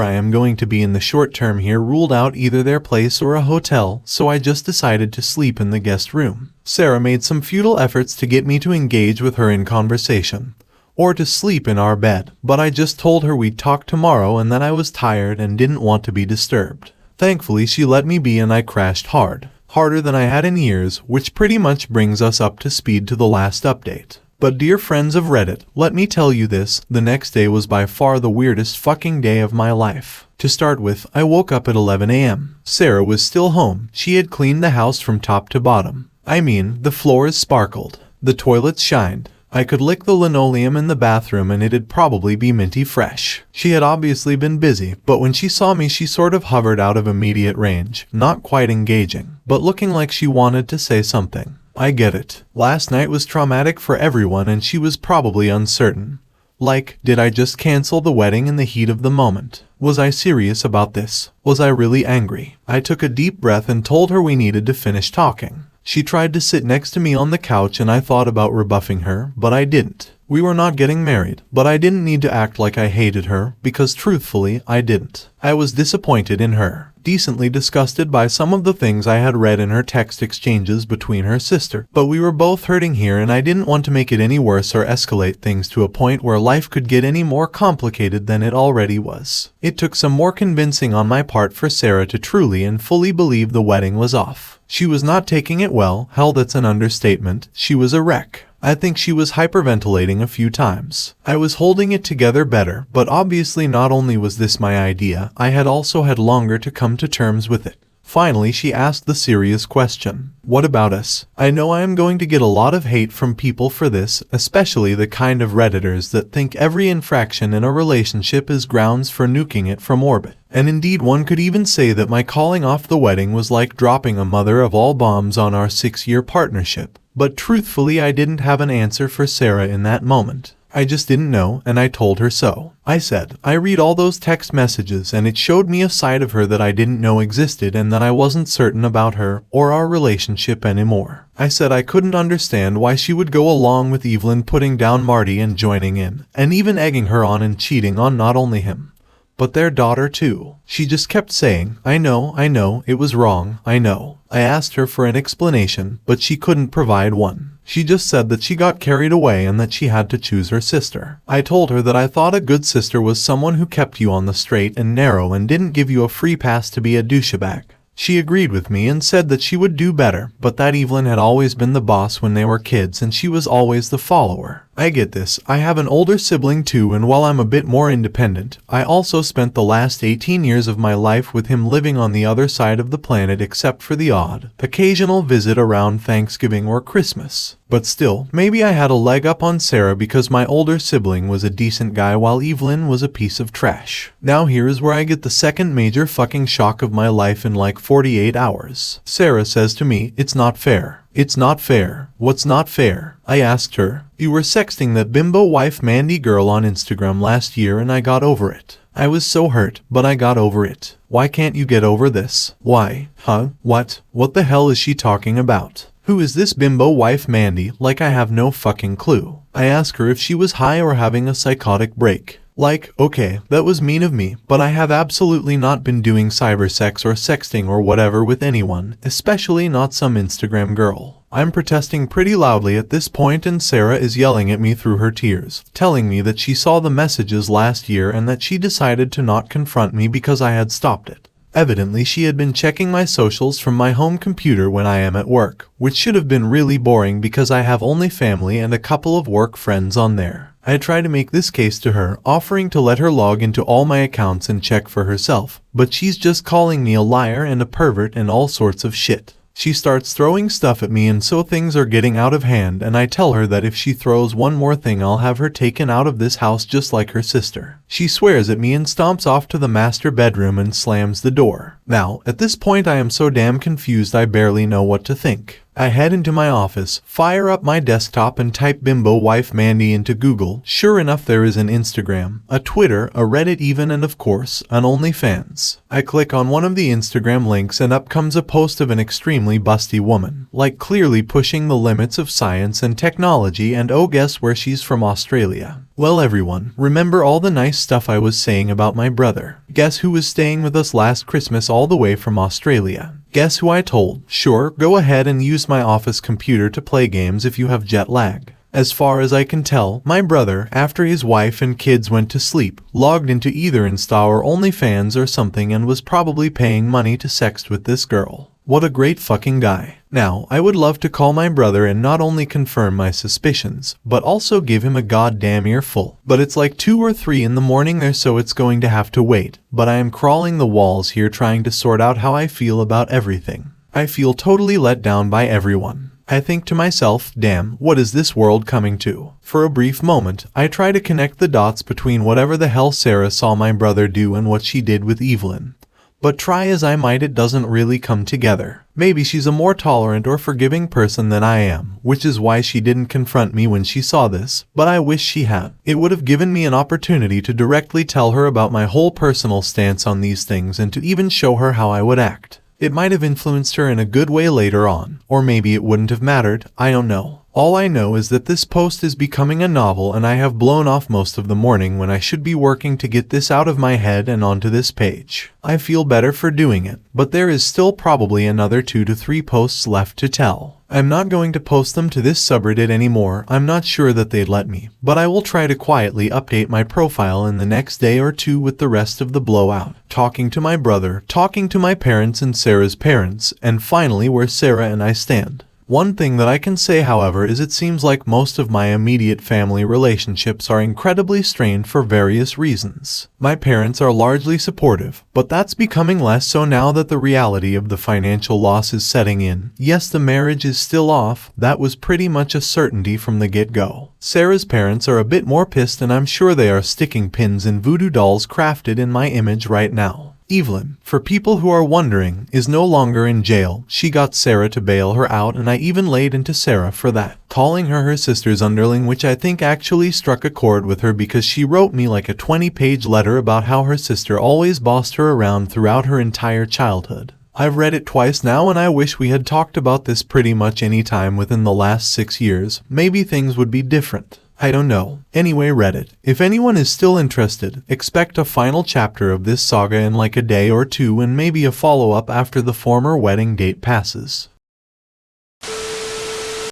I am going to be in the short term here, ruled out either their place or a hotel, so I just decided to sleep in the guest room. Sarah made some futile efforts to get me to engage with her in conversation, or to sleep in our bed, but I just told her we'd talk tomorrow and that I was tired and didn't want to be disturbed. Thankfully, she let me be and I crashed hard. Harder than I had in years, which pretty much brings us up to speed to the last update. But dear friends of Reddit, let me tell you this, the next day was by far the weirdest fucking day of my life. To start with, I woke up at 11 a.m. Sarah was still home. She had cleaned the house from top to bottom. I mean, the floors sparkled. The toilets shined. I could lick the linoleum in the bathroom and it'd probably be minty fresh. She had obviously been busy, but when she saw me she sort of hovered out of immediate range, not quite engaging, but looking like she wanted to say something. I get it. Last night was traumatic for everyone and she was probably uncertain. Like, did I just cancel the wedding in the heat of the moment? Was I serious about this? Was I really angry? I took a deep breath and told her we needed to finish talking. She tried to sit next to me on the couch and I thought about rebuffing her, but I didn't. We were not getting married, but I didn't need to act like I hated her, because truthfully, I didn't. I was disappointed in her, decently disgusted by some of the things I had read in her text exchanges between her sister, but we were both hurting here and I didn't want to make it any worse or escalate things to a point where life could get any more complicated than it already was. It took some more convincing on my part for Sarah to truly and fully believe the wedding was off. She was not taking it well, hell, that's an understatement. She was a wreck. I think she was hyperventilating a few times. I was holding it together better, but obviously not only was this my idea, I had also had longer to come to terms with it. Finally, she asked the serious question. What about us? I know I am going to get a lot of hate from people for this, especially the kind of Redditors that think every infraction in a relationship is grounds for nuking it from orbit. And indeed, one could even say that my calling off the wedding was like dropping a mother of all bombs on our 6-year partnership. But truthfully, I didn't have an answer for Sarah in that moment. I just didn't know, and I told her so. I said, I read all those text messages and it showed me a side of her that I didn't know existed and that I wasn't certain about her or our relationship anymore. I said I couldn't understand why she would go along with Evelyn putting down Marty and joining in, and even egging her on and cheating on not only him, but their daughter too. She just kept saying, I know, it was wrong, I know. I asked her for an explanation, but she couldn't provide one. She just said that she got carried away and that she had to choose her sister. I told her that I thought a good sister was someone who kept you on the straight and narrow and didn't give you a free pass to be a douchebag. She agreed with me and said that she would do better, but that Evelyn had always been the boss when they were kids and she was always the follower. I get this. I have an older sibling too, and while I'm a bit more independent, I also spent the last 18 years of my life with him living on the other side of the planet except for the odd, occasional visit around Thanksgiving or Christmas. But still, maybe I had a leg up on Sarah because my older sibling was a decent guy while Evelyn was a piece of trash. Now here is where I get the second major fucking shock of my life in like 48 hours. Sarah says to me, it's not fair. It's not fair. What's not fair? I asked her. You were sexting that bimbo wife Mandy girl on Instagram last year and I got over it. I was so hurt, but I got over it. Why can't you get over this? Why? Huh? What? What the hell is she talking about? Who is this bimbo wife Mandy? Like I have no fucking clue. I asked her if she was high or having a psychotic break. Like, okay, that was mean of me, but I have absolutely not been doing cybersex or sexting or whatever with anyone, especially not some Instagram girl. I'm protesting pretty loudly at this point and Sarah is yelling at me through her tears, telling me that she saw the messages last year and that she decided to not confront me because I had stopped it. Evidently, she had been checking my socials from my home computer when I am at work, which should have been really boring because I have only family and a couple of work friends on there. I tried to make this case to her, offering to let her log into all my accounts and check for herself, but she's just calling me a liar and a pervert and all sorts of shit. She starts throwing stuff at me and so things are getting out of hand, and I tell her that if she throws one more thing I'll have her taken out of this house just like her sister. She swears at me and stomps off to the master bedroom and slams the door. Now, at this point I am so damn confused I barely know what to think. I head into my office, fire up my desktop and type bimbo wife Mandy into Google. Sure enough, there is an Instagram, a Twitter, a Reddit even, and of course, an OnlyFans. I click on one of the Instagram links and up comes a post of an extremely busty woman, like clearly pushing the limits of science and technology, and oh, guess where she's from? Australia. Well, everyone, remember all the nice stuff I was saying about my brother? Guess who was staying with us last Christmas all the way from Australia? Guess who I told? Sure, go ahead and use my office computer to play games if you have jet lag. As far as I can tell, my brother, after his wife and kids went to sleep, logged into either Insta or OnlyFans or something and was probably paying money to sext with this girl. What a great fucking guy. Now, I would love to call my brother and not only confirm my suspicions, but also give him a goddamn earful. But it's like 2 or 3 in the morning there, so it's going to have to wait. But I am crawling the walls here trying to sort out how I feel about everything. I feel totally let down by everyone. I think to myself, damn, what is this world coming to? For a brief moment, I try to connect the dots between whatever the hell Sarah saw my brother do and what she did with Evelyn. But try as I might, it doesn't really come together. Maybe she's a more tolerant or forgiving person than I am, which is why she didn't confront me when she saw this, but I wish she had. It would have given me an opportunity to directly tell her about my whole personal stance on these things and to even show her how I would act. It might have influenced her in a good way later on, or maybe it wouldn't have mattered, I don't know. All I know is that this post is becoming a novel and I have blown off most of the morning when I should be working to get this out of my head and onto this page. I feel better for doing it, but there is still probably another 2 to 3 posts left to tell. I'm not going to post them to this subreddit anymore. I'm not sure that they'd let me, but I will try to quietly update my profile in the next day or 2 with the rest of the blowout, talking to my brother, talking to my parents and Sarah's parents, and finally where Sarah and I stand. One thing that I can say, however, is it seems like most of my immediate family relationships are incredibly strained for various reasons. My parents are largely supportive, but that's becoming less so now that the reality of the financial loss is setting in. Yes, the marriage is still off. That was pretty much a certainty from the get-go. Sarah's parents are a bit more pissed, and I'm sure they are sticking pins in voodoo dolls crafted in my image right now. Evelyn, for people who are wondering, is no longer in jail. She got Sarah to bail her out, and I even laid into Sarah for that, calling her sister's underling, which I think actually struck a chord with her because she wrote me like a 20-page letter about how her sister always bossed her around throughout her entire childhood. I've read it twice now, and I wish we had talked about this pretty much any time within the last 6 years. Maybe things would be different. I don't know. Anyway, Reddit, if anyone is still interested, expect a final chapter of this saga in like a day or two, and maybe a follow-up after the former wedding date passes.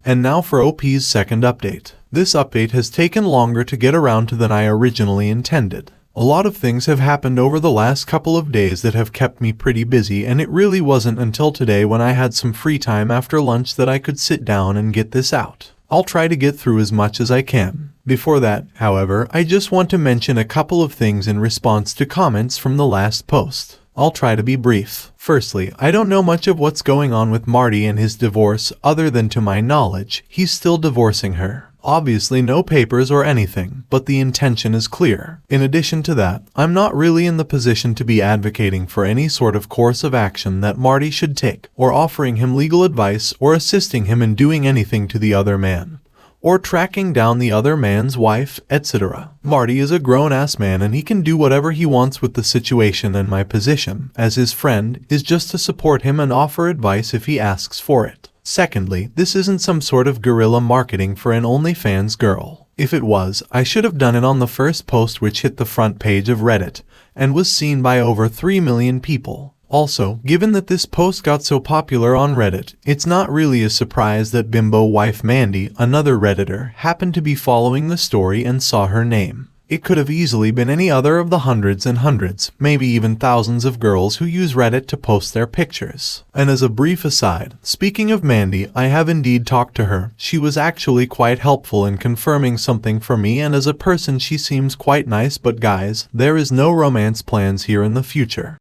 And now for OP's second update. This update has taken longer to get around to than I originally intended. A lot of things have happened over the last couple of days that have kept me pretty busy, and it really wasn't until today when I had some free time after lunch that I could sit down and get this out. I'll try to get through as much as I can. Before that, however, I just want to mention a couple of things in response to comments from the last post. I'll try to be brief. Firstly, I don't know much of what's going on with Marty and his divorce, other than to my knowledge, he's still divorcing her. Obviously no papers or anything, but the intention is clear. In addition to that, I'm not really in the position to be advocating for any sort of course of action that Marty should take, or offering him legal advice, or assisting him in doing anything to the other man, or tracking down the other man's wife, etc. Marty is a grown-ass man, and he can do whatever he wants with the situation, and my position, as his friend, is just to support him and offer advice if he asks for it. Secondly, this isn't some sort of guerrilla marketing for an OnlyFans girl. If it was, I should have done it on the first post, which hit the front page of Reddit, and was seen by over 3 million people. Also, given that this post got so popular on Reddit, it's not really a surprise that bimbo wife Mandy, another Redditor, happened to be following the story and saw her name. It could have easily been any other of the hundreds and hundreds, maybe even thousands of girls who use Reddit to post their pictures. And as a brief aside, speaking of Mandy, I have indeed talked to her. She was actually quite helpful in confirming something for me, and as a person she seems quite nice, but guys, there is no romance plans here in the future.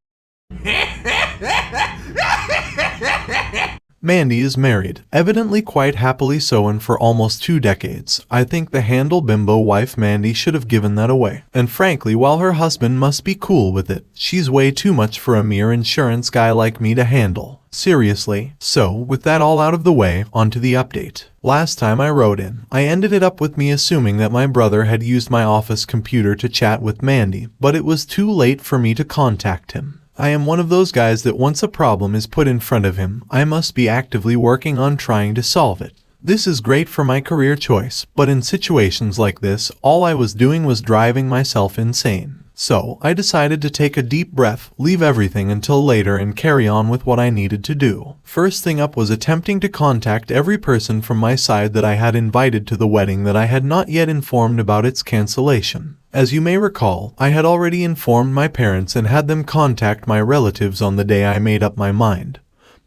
Mandy is married, evidently quite happily so, and for almost 2 decades. I think the handle bimbo wife Mandy should have given that away. And frankly, while her husband must be cool with it, she's way too much for a mere insurance guy like me to handle. Seriously. So, with that all out of the way, onto the update. Last time I wrote in, I ended it up with me assuming that my brother had used my office computer to chat with Mandy, but it was too late for me to contact him. I am one of those guys that once a problem is put in front of him, I must be actively working on trying to solve it. This is great for my career choice, but in situations like this, all I was doing was driving myself insane. So, I decided to take a deep breath, leave everything until later, and carry on with what I needed to do. First thing up was attempting to contact every person from my side that I had invited to the wedding that I had not yet informed about its cancellation. As you may recall, I had already informed my parents and had them contact my relatives on the day I made up my mind.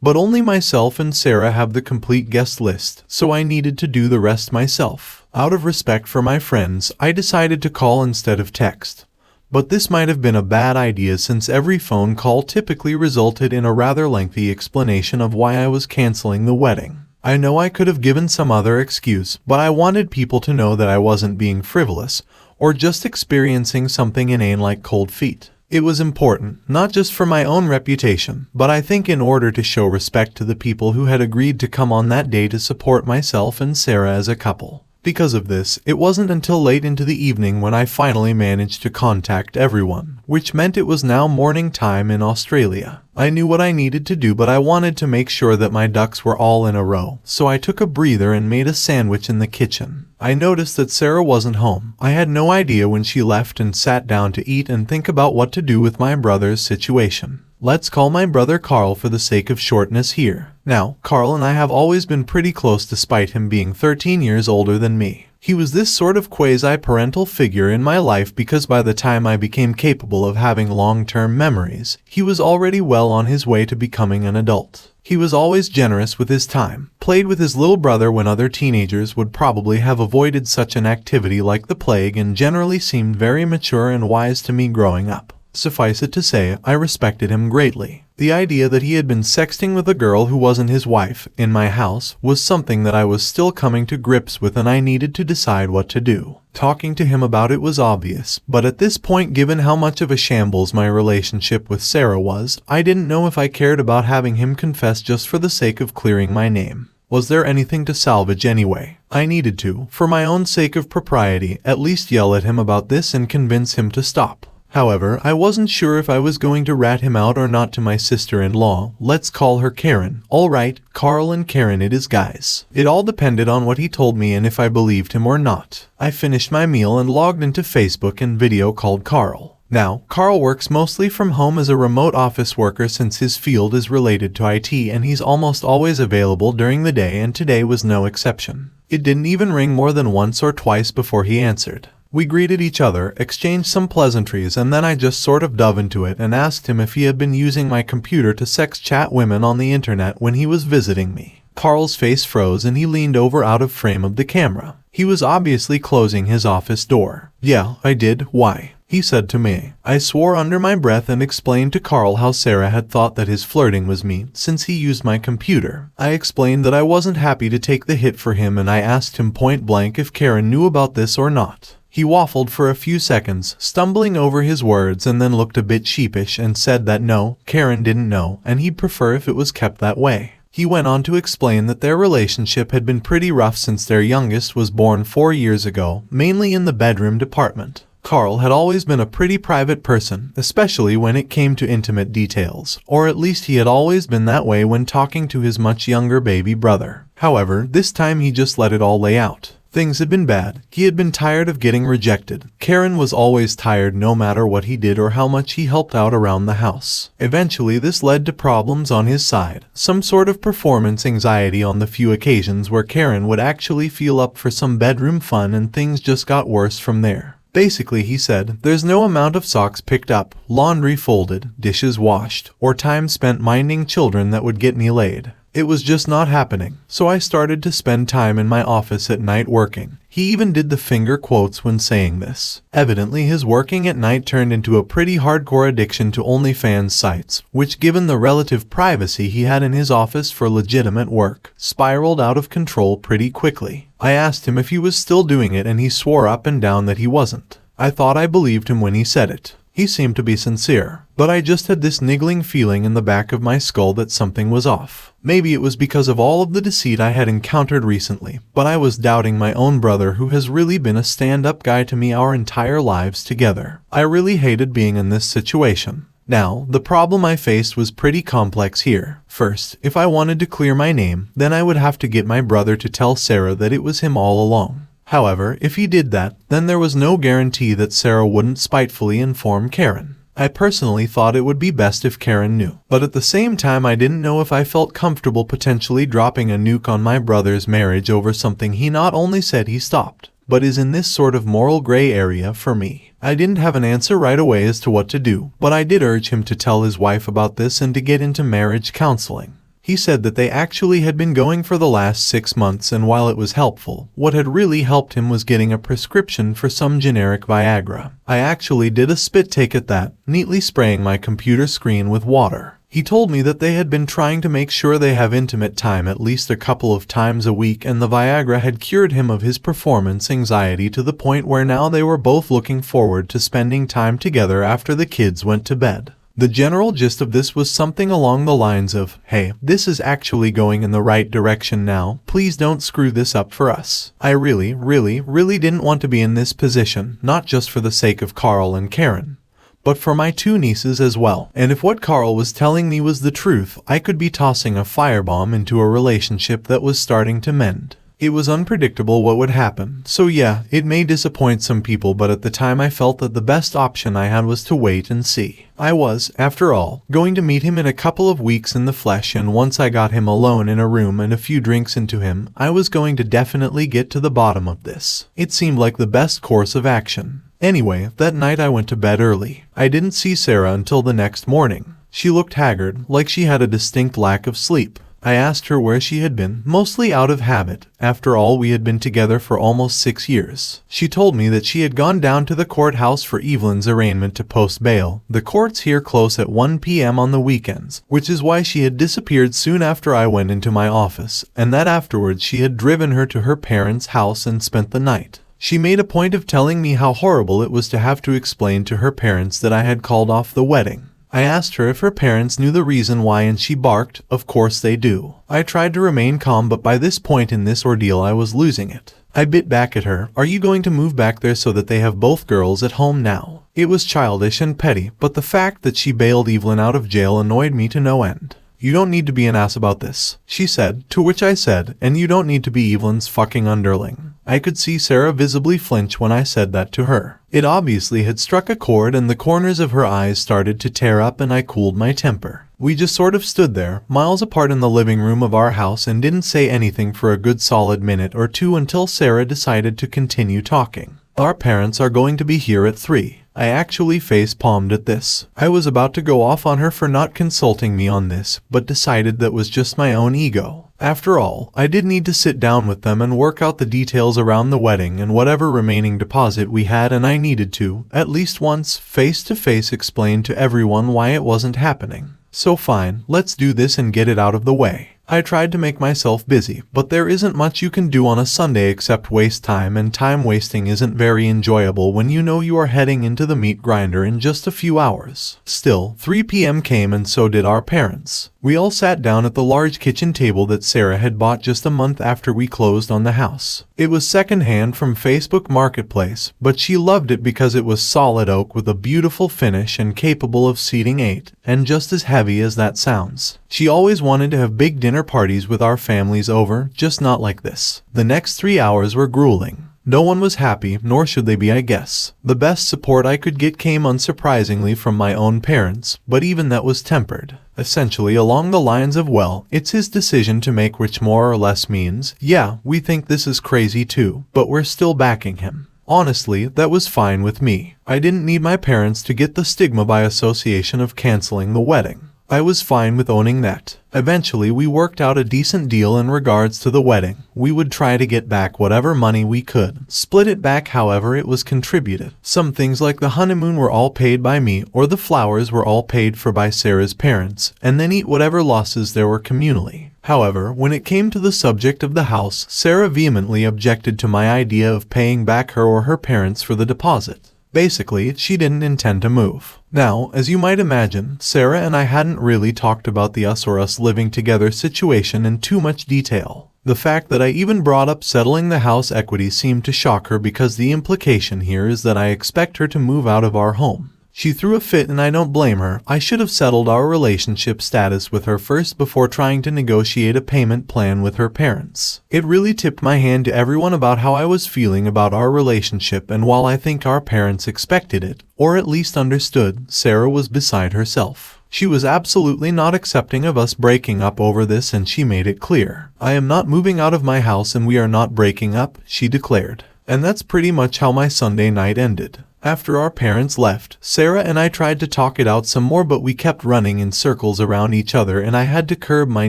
But only myself and Sarah have the complete guest list, so I needed to do the rest myself. Out of respect for my friends, I decided to call instead of text. But this might have been a bad idea, since every phone call typically resulted in a rather lengthy explanation of why I was canceling the wedding. I know I could have given some other excuse, but I wanted people to know that I wasn't being frivolous, or just experiencing something inane like cold feet. It was important, not just for my own reputation, but I think in order to show respect to the people who had agreed to come on that day to support myself and Sarah as a couple. Because of this, it wasn't until late into the evening when I finally managed to contact everyone, which meant it was now morning time in Australia. I knew what I needed to do, but I wanted to make sure that my ducks were all in a row, so I took a breather and made a sandwich in the kitchen. I noticed that Sarah wasn't home. I had no idea when she left and sat down to eat and think about what to do with my brother's situation. Let's call my brother Carl for the sake of shortness here. Now, Carl and I have always been pretty close despite him being 13 years older than me. He was this sort of quasi-parental figure in my life because by the time I became capable of having long-term memories, he was already well on his way to becoming an adult. He was always generous with his time, played with his little brother when other teenagers would probably have avoided such an activity like the plague, and generally seemed very mature and wise to me growing up. Suffice it to say, I respected him greatly. The idea that he had been sexting with a girl who wasn't his wife in my house was something that I was still coming to grips with, and I needed to decide what to do. Talking to him about it was obvious, but at this point, given how much of a shambles my relationship with Sarah was, I didn't know if I cared about having him confess just for the sake of clearing my name. Was there anything to salvage anyway? I needed to, for my own sake of propriety, at least yell at him about this and convince him to stop. However, I wasn't sure if I was going to rat him out or not to my sister-in-law. Let's call her Karen. Alright, Carl and Karen it is, guys. It all depended on what he told me and if I believed him or not. I finished my meal and logged into Facebook and video called Carl. Now, Carl works mostly from home as a remote office worker since his field is related to IT, and he's almost always available during the day, and today was no exception. It didn't even ring more than once or twice before he answered. We greeted each other, exchanged some pleasantries, and then I just sort of dove into it and asked him if he had been using my computer to sex chat women on the internet when he was visiting me. Carl's face froze and he leaned over out of frame of the camera. He was obviously closing his office door. Yeah, I did. Why? He said to me. I swore under my breath and explained to Carl how Sarah had thought that his flirting was me since he used my computer. I explained that I wasn't happy to take the hit for him, and I asked him point blank if Karen knew about this or not. He waffled for a few seconds, stumbling over his words, and then looked a bit sheepish and said that no, Karen didn't know, and he'd prefer if it was kept that way. He went on to explain that their relationship had been pretty rough since their youngest was born 4 years ago, mainly in the bedroom department. Carl had always been a pretty private person, especially when it came to intimate details, or at least he had always been that way when talking to his much younger baby brother. However, this time he just let it all lay out. Things had been bad. He had been tired of getting rejected. Karen was always tired no matter what he did or how much he helped out around the house. Eventually, this led to problems on his side. Some sort of performance anxiety on the few occasions where Karen would actually feel up for some bedroom fun, and things just got worse from there. Basically, he said, there's no amount of socks picked up, laundry folded, dishes washed, or time spent minding children that would get me laid. It was just not happening, so I started to spend time in my office at night working. He even did the finger quotes when saying this. Evidently, his working at night turned into a pretty hardcore addiction to OnlyFans sites, which, given the relative privacy he had in his office for legitimate work, spiraled out of control pretty quickly. I asked him if he was still doing it, and he swore up and down that he wasn't. I thought I believed him when he said it. He seemed to be sincere, but I just had this niggling feeling in the back of my skull that something was off. Maybe it was because of all of the deceit I had encountered recently, but I was doubting my own brother, who has really been a stand-up guy to me our entire lives together. I really hated being in this situation. Now, the problem I faced was pretty complex here. First, if I wanted to clear my name, then I would have to get my brother to tell Sarah that it was him all along. However, if he did that, then there was no guarantee that Sarah wouldn't spitefully inform Karen. I personally thought it would be best if Karen knew, but at the same time I didn't know if I felt comfortable potentially dropping a nuke on my brother's marriage over something he not only said he stopped, but is in this sort of moral gray area for me. I didn't have an answer right away as to what to do, but I did urge him to tell his wife about this and to get into marriage counseling. He said that they actually had been going for the last 6 months, and while it was helpful, what had really helped him was getting a prescription for some generic Viagra. I actually did a spit take at that, neatly spraying my computer screen with water. He told me that they had been trying to make sure they have intimate time at least a couple of times a week, and the Viagra had cured him of his performance anxiety to the point where now they were both looking forward to spending time together after the kids went to bed. The general gist of this was something along the lines of, hey, this is actually going in the right direction now, please don't screw this up for us. I really didn't want to be in this position, not just for the sake of Carl and Karen, but for my 2 nieces as well. And if what Carl was telling me was the truth, I could be tossing a firebomb into a relationship that was starting to mend. It was unpredictable what would happen, so yeah, it may disappoint some people, but at the time I felt that the best option I had was to wait and see. I was, after all, going to meet him in a couple of weeks in the flesh, and once I got him alone in a room and a few drinks into him, I was going to definitely get to the bottom of this. It seemed like the best course of action. Anyway, that night I went to bed early. I didn't see Sarah until the next morning. She looked haggard, like she had a distinct lack of sleep. I asked her where she had been, mostly out of habit. After all, we had been together for almost 6 years. She told me that she had gone down to the courthouse for Evelyn's arraignment to post bail. The courts here close at 1 p.m. on the weekends, which is why she had disappeared soon after I went into my office, and that afterwards she had driven her to her parents' house and spent the night. She made a point of telling me how horrible it was to have to explain to her parents that I had called off the wedding. I asked her if her parents knew the reason why, and she barked, "Of course they do." I tried to remain calm, but by this point in this ordeal I was losing it. I bit back at her. "Are you going to move back there so that they have both girls at home now?" It was childish and petty, but the fact that she bailed Evelyn out of jail annoyed me to no end. "You don't need to be an ass about this," she said, to which I said, "And you don't need to be Evelyn's fucking underling." I could see Sarah visibly flinch when I said that to her. It obviously had struck a chord, and the corners of her eyes started to tear up, and I cooled my temper. We just sort of stood there, miles apart in the living room of our house, and didn't say anything for a good solid minute or two until Sarah decided to continue talking. "Our parents are going to be here at 3. I actually face-palmed at this. I was about to go off on her for not consulting me on this, but decided that was just my own ego. After all, I did need to sit down with them and work out the details around the wedding and whatever remaining deposit we had, and I needed to, at least once, face-to-face explain to everyone why it wasn't happening. So fine, let's do this and get it out of the way. I tried to make myself busy, but there isn't much you can do on a Sunday except waste time, and time wasting isn't very enjoyable when you know you are heading into the meat grinder in just a few hours. Still, 3 p.m. came, and so did our parents. We all sat down at the large kitchen table that Sarah had bought just a month after we closed on the house. It was secondhand from Facebook Marketplace, but she loved it because it was solid oak with a beautiful finish and capable of seating 8, and just as heavy as that sounds. She always wanted to have big dinner parties with our families over, just not like this. The next 3 hours were grueling. No one was happy, nor should they be, I guess. The best support I could get came unsurprisingly from my own parents, but even that was tempered. Essentially along the lines of, well, it's his decision to make, which more or less means, yeah, we think this is crazy too, but we're still backing him. Honestly, that was fine with me. I didn't need my parents to get the stigma by association of canceling the wedding. I was fine with owning that. Eventually, we worked out a decent deal in regards to the wedding. We would try to get back whatever money we could. Split it back however it was contributed. Some things like the honeymoon were all paid by me, or the flowers were all paid for by Sarah's parents, and then eat whatever losses there were communally. However, when it came to the subject of the house, Sarah vehemently objected to my idea of paying back her or her parents for the deposit. Basically, she didn't intend to move. Now, as you might imagine, Sarah and I hadn't really talked about the us or us living together situation in too much detail. The fact that I even brought up settling the house equity seemed to shock her, because the implication here is that I expect her to move out of our home. She threw a fit, and I don't blame her. I should have settled our relationship status with her first before trying to negotiate a payment plan with her parents. It really tipped my hand to everyone about how I was feeling about our relationship, and while I think our parents expected it, or at least understood, Sarah was beside herself. She was absolutely not accepting of us breaking up over this, and she made it clear. "I am not moving out of my house, and we are not breaking up," she declared. And that's pretty much how my Sunday night ended. After our parents left, Sarah and I tried to talk it out some more, but we kept running in circles around each other, and I had to curb my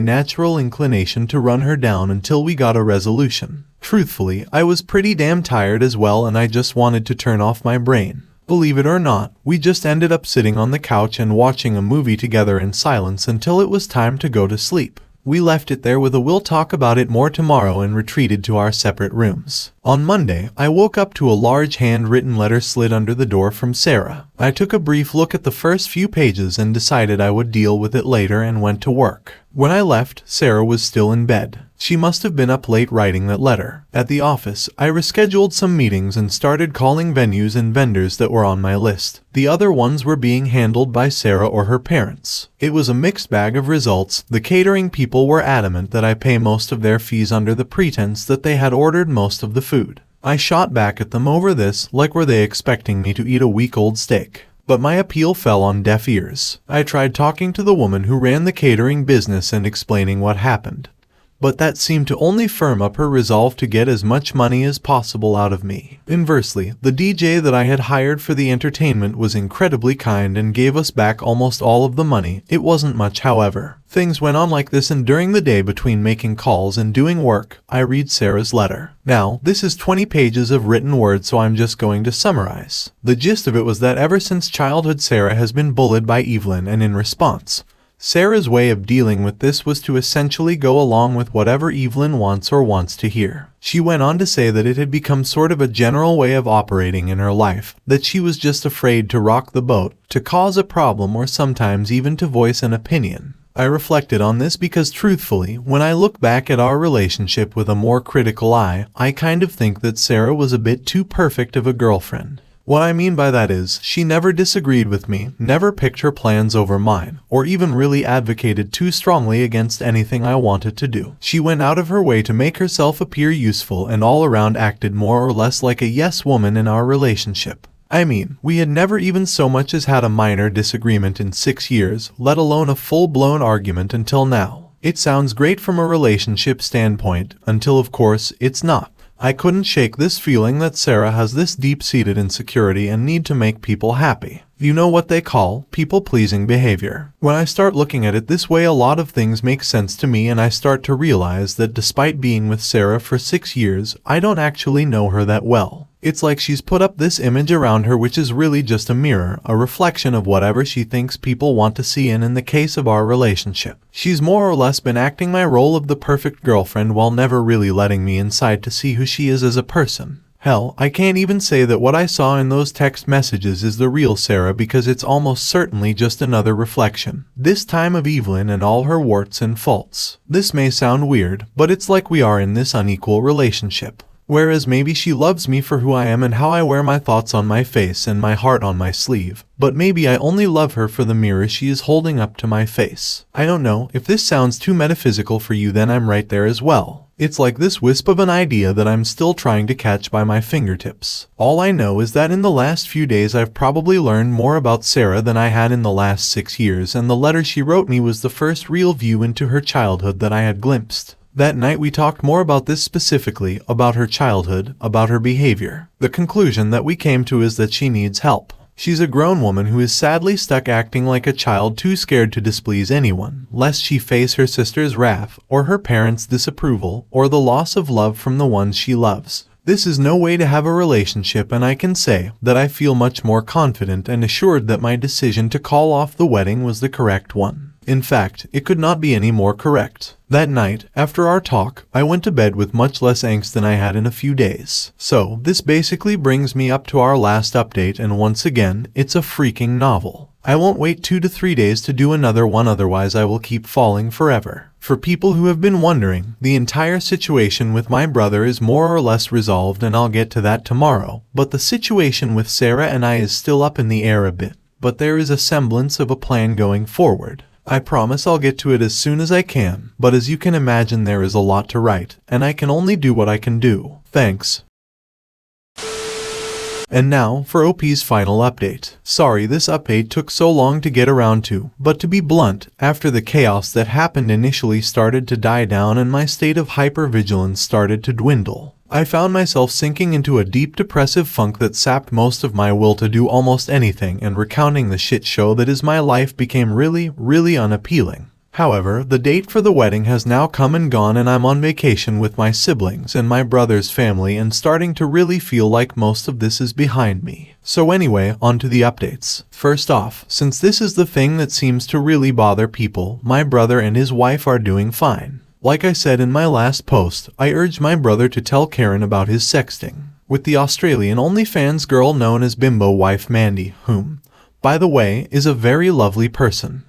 natural inclination to run her down until we got a resolution. Truthfully, I was pretty damn tired as well, and I just wanted to turn off my brain. Believe it or not, we just ended up sitting on the couch and watching a movie together in silence until it was time to go to sleep. We left it there with a "we'll talk about it more tomorrow" and retreated to our separate rooms. On Monday, I woke up to a large handwritten letter slid under the door from Sarah. I took a brief look at the first few pages and decided I would deal with it later, and went to work. When I left, Sarah was still in bed. She must have been up late writing that letter. At the office, I rescheduled some meetings and started calling venues and vendors that were on my list. The other ones were being handled by Sarah or her parents. It was a mixed bag of results. The catering people were adamant that I pay most of their fees under the pretense that they had ordered most of the food. I shot back at them over this, like were they expecting me to eat a week-old steak. But my appeal fell on deaf ears. I tried talking to the woman who ran the catering business and explaining what happened. But that seemed to only firm up her resolve to get as much money as possible out of me. Inversely, the DJ that I had hired for the entertainment was incredibly kind and gave us back almost all of the money. It wasn't much, however. Things went on like this, and during the day between making calls and doing work, I read Sarah's letter. Now, this is 20 pages of written words, so I'm just going to summarize. The gist of it was that ever since childhood, Sarah has been bullied by Evelyn, and in response, Sarah's way of dealing with this was to essentially go along with whatever Evelyn wants to hear. She went on to say that it had become sort of a general way of operating in her life, that she was just afraid to rock the boat, to cause a problem, or sometimes even to voice an opinion. I reflected on this because truthfully, when I look back at our relationship with a more critical eye, I kind of think that Sarah was a bit too perfect of a girlfriend. What I mean by that is, she never disagreed with me, never picked her plans over mine, or even really advocated too strongly against anything I wanted to do. She went out of her way to make herself appear useful and all around acted more or less like a yes woman in our relationship. I mean, we had never even so much as had a minor disagreement in 6 years, let alone a full-blown argument until now. It sounds great from a relationship standpoint, until of course, it's not. I couldn't shake this feeling that Sarah has this deep-seated insecurity and need to make people happy. You know what they call people-pleasing behavior. When I start looking at it this way, a lot of things make sense to me, and I start to realize that despite being with Sarah for 6 years, I don't actually know her that well. It's like she's put up this image around her which is really just a mirror, a reflection of whatever she thinks people want to see, and in the case of our relationship, she's more or less been acting my role of the perfect girlfriend while never really letting me inside to see who she is as a person. Hell, I can't even say that what I saw in those text messages is the real Sarah, because it's almost certainly just another reflection, this time of Evelyn and all her warts and faults. This may sound weird, but it's like we are in this unequal relationship. Whereas maybe she loves me for who I am and how I wear my thoughts on my face and my heart on my sleeve, but maybe I only love her for the mirror she is holding up to my face. I don't know, if this sounds too metaphysical for you, then I'm right there as well. It's like this wisp of an idea that I'm still trying to catch by my fingertips. All I know is that in the last few days I've probably learned more about Sarah than I had in the last 6 years, and the letter she wrote me was the first real view into her childhood that I had glimpsed. That night we talked more about this specifically, about her childhood, about her behavior. The conclusion that we came to is that she needs help. She's a grown woman who is sadly stuck acting like a child, too scared to displease anyone, lest she face her sister's wrath, or her parents' disapproval, or the loss of love from the ones she loves. This is no way to have a relationship, and I can say that I feel much more confident and assured that my decision to call off the wedding was the correct one. In fact, it could not be any more correct. That night, after our talk, I went to bed with much less angst than I had in a few days. So, this basically brings me up to our last update, and once again, it's a freaking novel. I won't wait 2 to 3 days to do another one, otherwise I will keep falling forever. For people who have been wondering, the entire situation with my brother is more or less resolved, and I'll get to that tomorrow, but the situation with Sarah and I is still up in the air a bit. But there is a semblance of a plan going forward. I promise I'll get to it as soon as I can, but as you can imagine there is a lot to write, and I can only do what I can do. Thanks. And now, for OP's final update. Sorry this update took so long to get around to, but to be blunt, after the chaos that happened initially started to die down and my state of hypervigilance started to dwindle, I found myself sinking into a deep depressive funk that sapped most of my will to do almost anything, and recounting the shit show that is my life became really unappealing. However, the date for the wedding has now come and gone, and I'm on vacation with my siblings and my brother's family, and starting to really feel like most of this is behind me. So anyway, on to the updates. First off, since this is the thing that seems to really bother people, my brother and his wife are doing fine. Like I said in my last post, I urged my brother to tell Karen about his sexting with the Australian OnlyFans girl known as Bimbo Wife Mandy, whom, by the way, is a very lovely person.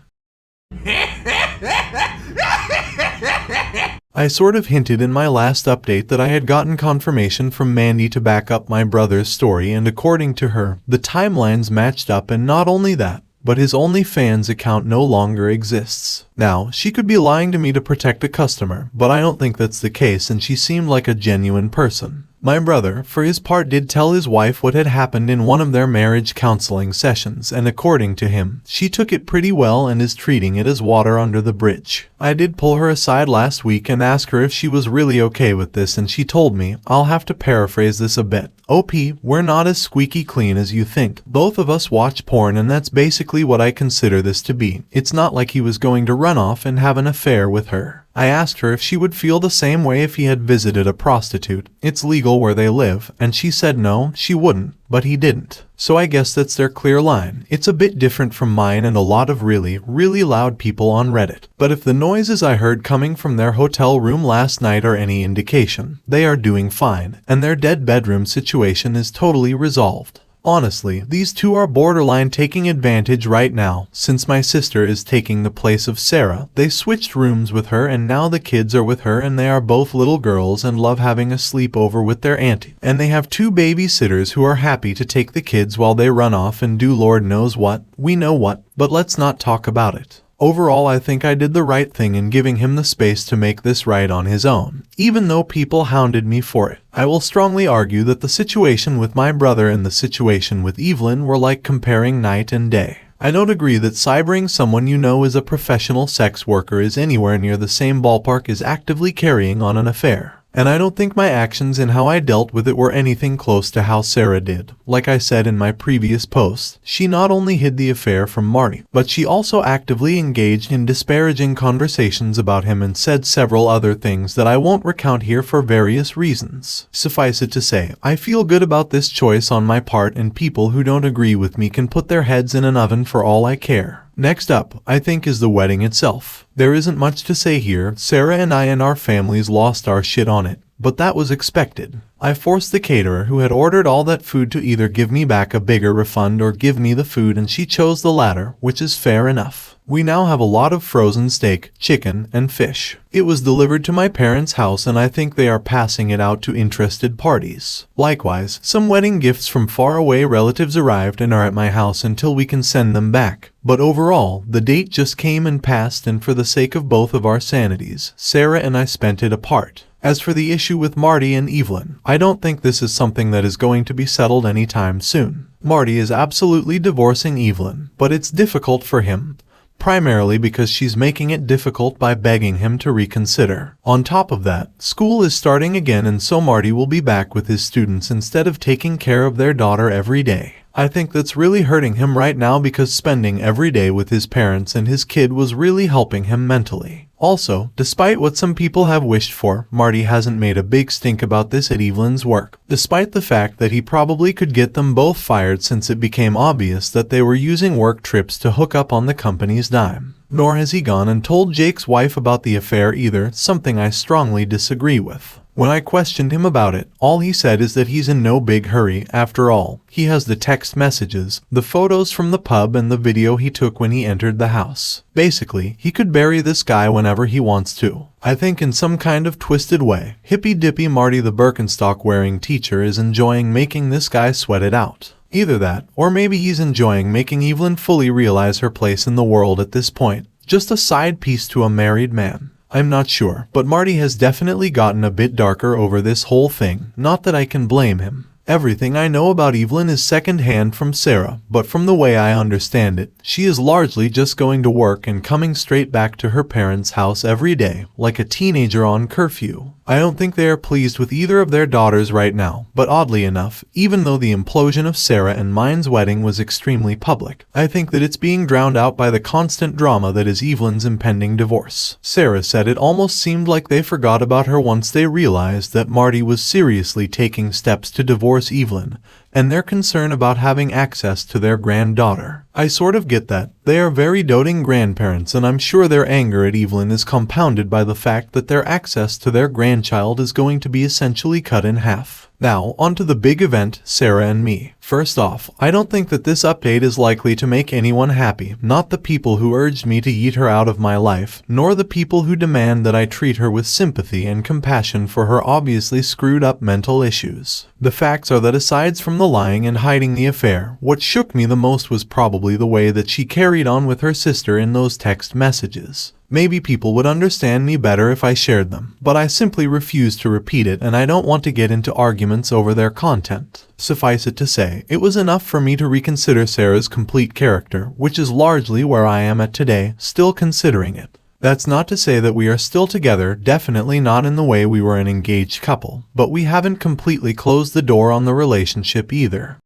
I sort of hinted in my last update that I had gotten confirmation from Mandy to back up my brother's story, and according to her, the timelines matched up, and not only that, but his OnlyFans account no longer exists. Now, she could be lying to me to protect a customer, but I don't think that's the case, and she seemed like a genuine person. My brother, for his part, did tell his wife what had happened in one of their marriage counseling sessions, and according to him, she took it pretty well and is treating it as water under the bridge. I did pull her aside last week and ask her if she was really okay with this, and she told me, I'll have to paraphrase this a bit, OP, we're not as squeaky clean as you think. Both of us watch porn, and that's basically what I consider this to be. It's not like he was going to run off and have an affair with her. I asked her if she would feel the same way if he had visited a prostitute. It's legal where they live, and she said no, she wouldn't, but he didn't. So I guess that's their clear line. It's a bit different from mine and a lot of really, really loud people on Reddit. But if the noises I heard coming from their hotel room last night are any indication, they are doing fine, and their dead bedroom situation is totally resolved. Honestly, these two are borderline taking advantage right now. Since my sister is taking the place of Sarah, they switched rooms with her, and now the kids are with her, and they are both little girls and love having a sleepover with their auntie. And they have 2 babysitters who are happy to take the kids while they run off and do Lord knows what. We know what, but let's not talk about it. Overall, I think I did the right thing in giving him the space to make this right on his own, even though people hounded me for it. I will strongly argue that the situation with my brother and the situation with Evelyn were like comparing night and day. I don't agree that cybering someone you know is a professional sex worker is anywhere near the same ballpark as actively carrying on an affair. And I don't think my actions and how I dealt with it were anything close to how Sarah did. Like I said in my previous post, she not only hid the affair from Marty, but she also actively engaged in disparaging conversations about him and said several other things that I won't recount here for various reasons. Suffice it to say, I feel good about this choice on my part, and people who don't agree with me can put their heads in an oven for all I care. Next up, I think, is the wedding itself. There isn't much to say here. Sarah and I and our families lost our shit on it, but that was expected. I forced the caterer who had ordered all that food to either give me back a bigger refund or give me the food, and she chose the latter, which is fair enough. We now have a lot of frozen steak, chicken, and fish. It was delivered to my parents' house, and I think they are passing it out to interested parties. Likewise, some wedding gifts from faraway relatives arrived and are at my house until we can send them back. But overall, the date just came and passed, and for the sake of both of our sanities, Sarah and I spent it apart. As for the issue with Marty and Evelyn, I don't think this is something that is going to be settled anytime soon. Marty is absolutely divorcing Evelyn, but it's difficult for him, primarily because she's making it difficult by begging him to reconsider. On top of that, school is starting again, and so Marty will be back with his students instead of taking care of their daughter every day. I think that's really hurting him right now, because spending every day with his parents and his kid was really helping him mentally. Also, despite what some people have wished for, Marty hasn't made a big stink about this at Evelyn's work, despite the fact that he probably could get them both fired since it became obvious that they were using work trips to hook up on the company's dime. Nor has he gone and told Jake's wife about the affair either, something I strongly disagree with. When I questioned him about it, all he said is that he's in no big hurry. After all, he has the text messages, the photos from the pub, and the video he took when he entered the house. Basically, he could bury this guy whenever he wants to. I think in some kind of twisted way, hippy-dippy Marty the Birkenstock-wearing teacher is enjoying making this guy sweat it out. Either that, or maybe he's enjoying making Evelyn fully realize her place in the world at this point. Just a side piece to a married man. I'm not sure, but Marty has definitely gotten a bit darker over this whole thing. Not that I can blame him. Everything I know about Evelyn is second-hand from Sarah, but from the way I understand it, she is largely just going to work and coming straight back to her parents' house every day, like a teenager on curfew. I don't think they are pleased with either of their daughters right now, but oddly enough, even though the implosion of Sarah and mine's wedding was extremely public, I think that it's being drowned out by the constant drama that is Evelyn's impending divorce. Sarah said it almost seemed like they forgot about her once they realized that Marty was seriously taking steps to divorce Evelyn, and their concern about having access to their granddaughter. I sort of get that. They are very doting grandparents, and I'm sure their anger at Evelyn is compounded by the fact that their access to their grandchild is going to be essentially cut in half. Now, onto the big event, Sarah and me. First off, I don't think that this update is likely to make anyone happy, not the people who urged me to yeet her out of my life, nor the people who demand that I treat her with sympathy and compassion for her obviously screwed up mental issues. The facts are that aside from the lying and hiding the affair, what shook me the most was probably the way that she carried on with her sister in those text messages. Maybe people would understand me better if I shared them, but I simply refuse to repeat it, and I don't want to get into arguments over their content. Suffice it to say, it was enough for me to reconsider Sarah's complete character, which is largely where I am at today, still considering it. That's not to say that we are still together, definitely not in the way we were an engaged couple, but we haven't completely closed the door on the relationship either.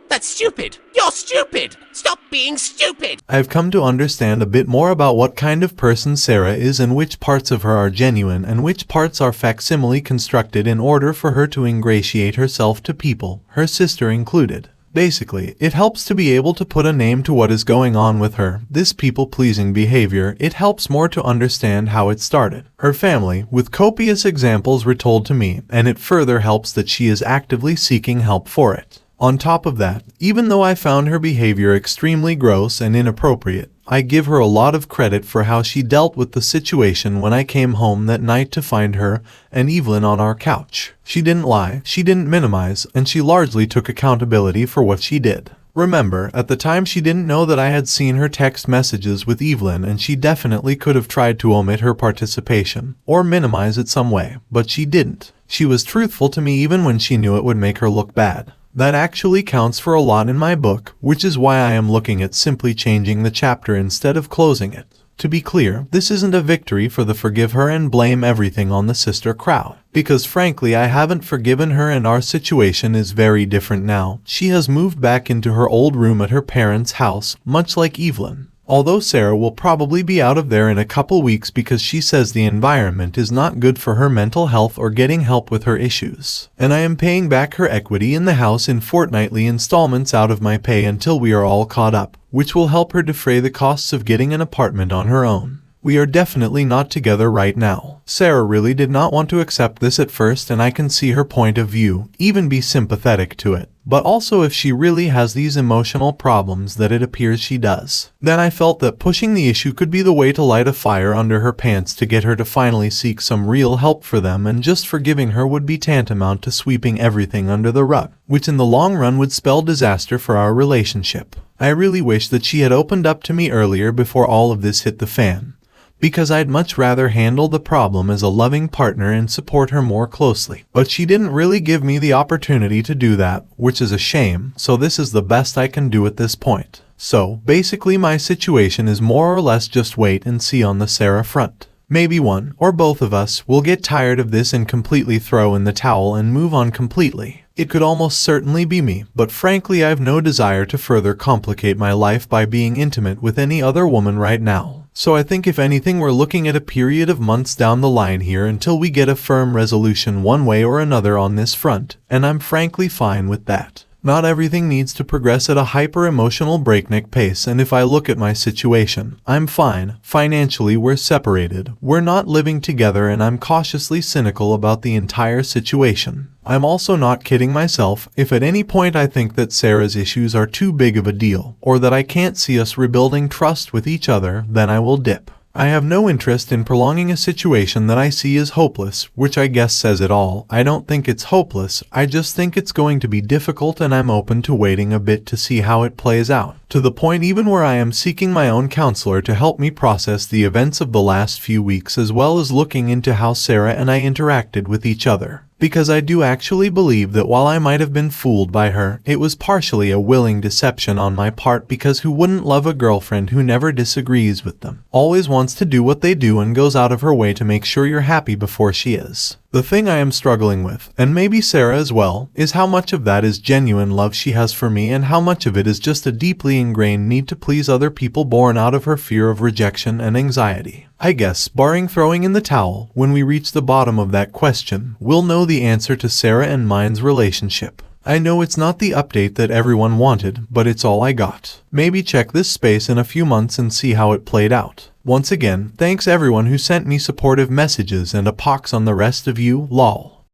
That's stupid! You're stupid! Stop being stupid!
I've come to understand a bit more about what kind of person Sarah is and which parts of her are genuine and which parts are facsimile constructed in order for her to ingratiate herself to people, her sister included. Basically, it helps to be able to put a name to what is going on with her, this people-pleasing behavior. It helps more to understand how it started. Her family, with copious examples retold to me, and it further helps that she is actively seeking help for it. On top of that, even though I found her behavior extremely gross and inappropriate, I give her a lot of credit for how she dealt with the situation when I came home that night to find her and Evelyn on our couch. She didn't lie, she didn't minimize, and she largely took accountability for what she did. Remember, at the time she didn't know that I had seen her text messages with Evelyn, and she definitely could have tried to omit her participation or minimize it some way, but she didn't. She was truthful to me even when she knew it would make her look bad. That actually counts for a lot in my book, which is why I am looking at simply changing the chapter instead of closing it. To be clear, this isn't a victory for the forgive her and blame everything on the sister crowd, because frankly I haven't forgiven her and our situation is very different now. She has moved back into her old room at her parents' house, much like Evelyn. Although Sarah will probably be out of there in a couple weeks because she says the environment is not good for her mental health or getting help with her issues. And I am paying back her equity in the house in fortnightly installments out of my pay until we are all caught up, which will help her defray the costs of getting an apartment on her own. We are definitely not together right now. Sarah really did not want to accept this at first, and I can see her point of view, even be sympathetic to it. But also if she really has these emotional problems that it appears she does, then I felt that pushing the issue could be the way to light a fire under her pants to get her to finally seek some real help for them, and just forgiving her would be tantamount to sweeping everything under the rug, which in the long run would spell disaster for our relationship. I really wish that she had opened up to me earlier before all of this hit the fan, because I'd much rather handle the problem as a loving partner and support her more closely. But she didn't really give me the opportunity to do that, which is a shame, so this is the best I can do at this point. So, basically my situation is more or less just wait and see on the Sarah front. Maybe one, or both of us, will get tired of this and completely throw in the towel and move on completely. It could almost certainly be me, but frankly I've no desire to further complicate my life by being intimate with any other woman right now. So I think if anything we're looking at a period of months down the line here until we get a firm resolution one way or another on this front, and I'm frankly fine with that. Not everything needs to progress at a hyper-emotional breakneck pace, and if I look at my situation, I'm fine. Financially we're separated, we're not living together, and I'm cautiously cynical about the entire situation. I'm also not kidding myself if at any point I think that Sarah's issues are too big of a deal, or that I can't see us rebuilding trust with each other, then I will dip. I have no interest in prolonging a situation that I see as hopeless, which I guess says it all. I don't think it's hopeless, I just think it's going to be difficult, and I'm open to waiting a bit to see how it plays out, to the point even where I am seeking my own counselor to help me process the events of the last few weeks, as well as looking into how Sarah and I interacted with each other. Because I do actually believe that while I might have been fooled by her, it was partially a willing deception on my part, because who wouldn't love a girlfriend who never disagrees with them, always wants to do what they do, and goes out of her way to make sure you're happy before she is? The thing I am struggling with, and maybe Sarah as well, is how much of that is genuine love she has for me and how much of it is just a deeply ingrained need to please other people born out of her fear of rejection and anxiety. I guess, barring throwing in the towel, when we reach the bottom of that question, we'll know the answer to Sarah and mine's relationship. I know it's not the update that everyone wanted, but it's all I got. Maybe check this space in a few months and see how it played out. Once again, thanks everyone who sent me supportive messages, and a pox on the rest of you, lol.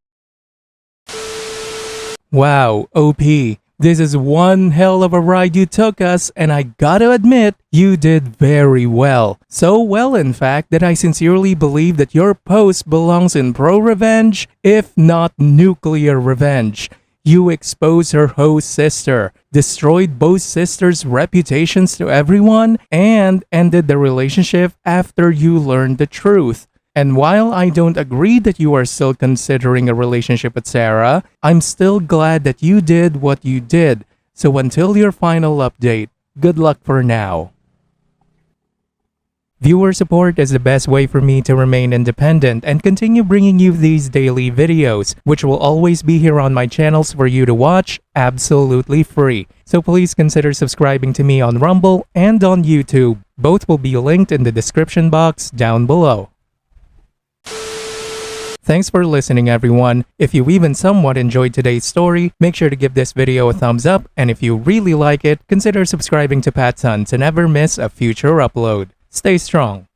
Wow, OP. This is one hell of a ride you took us, and I gotta admit, you did very well. So well, in fact, that I sincerely believe that your post belongs in ProRevenge, if not nuclear revenge. You exposed her host sister, destroyed both sisters' reputations to everyone, and ended the relationship after you learned the truth. And while I don't agree that you are still considering a relationship with Sarah, I'm still glad that you did what you did. So until your final update, good luck for now. Viewer support is the best way for me to remain independent and continue bringing you these daily videos, which will always be here on my channels for you to watch absolutely free. So please consider subscribing to me on Rumble and on YouTube. Both will be linked in the description box down below. Thanks for listening, everyone. If you even somewhat enjoyed today's story, make sure to give this video a thumbs up, and if you really like it, consider subscribing to PattSun to never miss a future upload. Stay strong.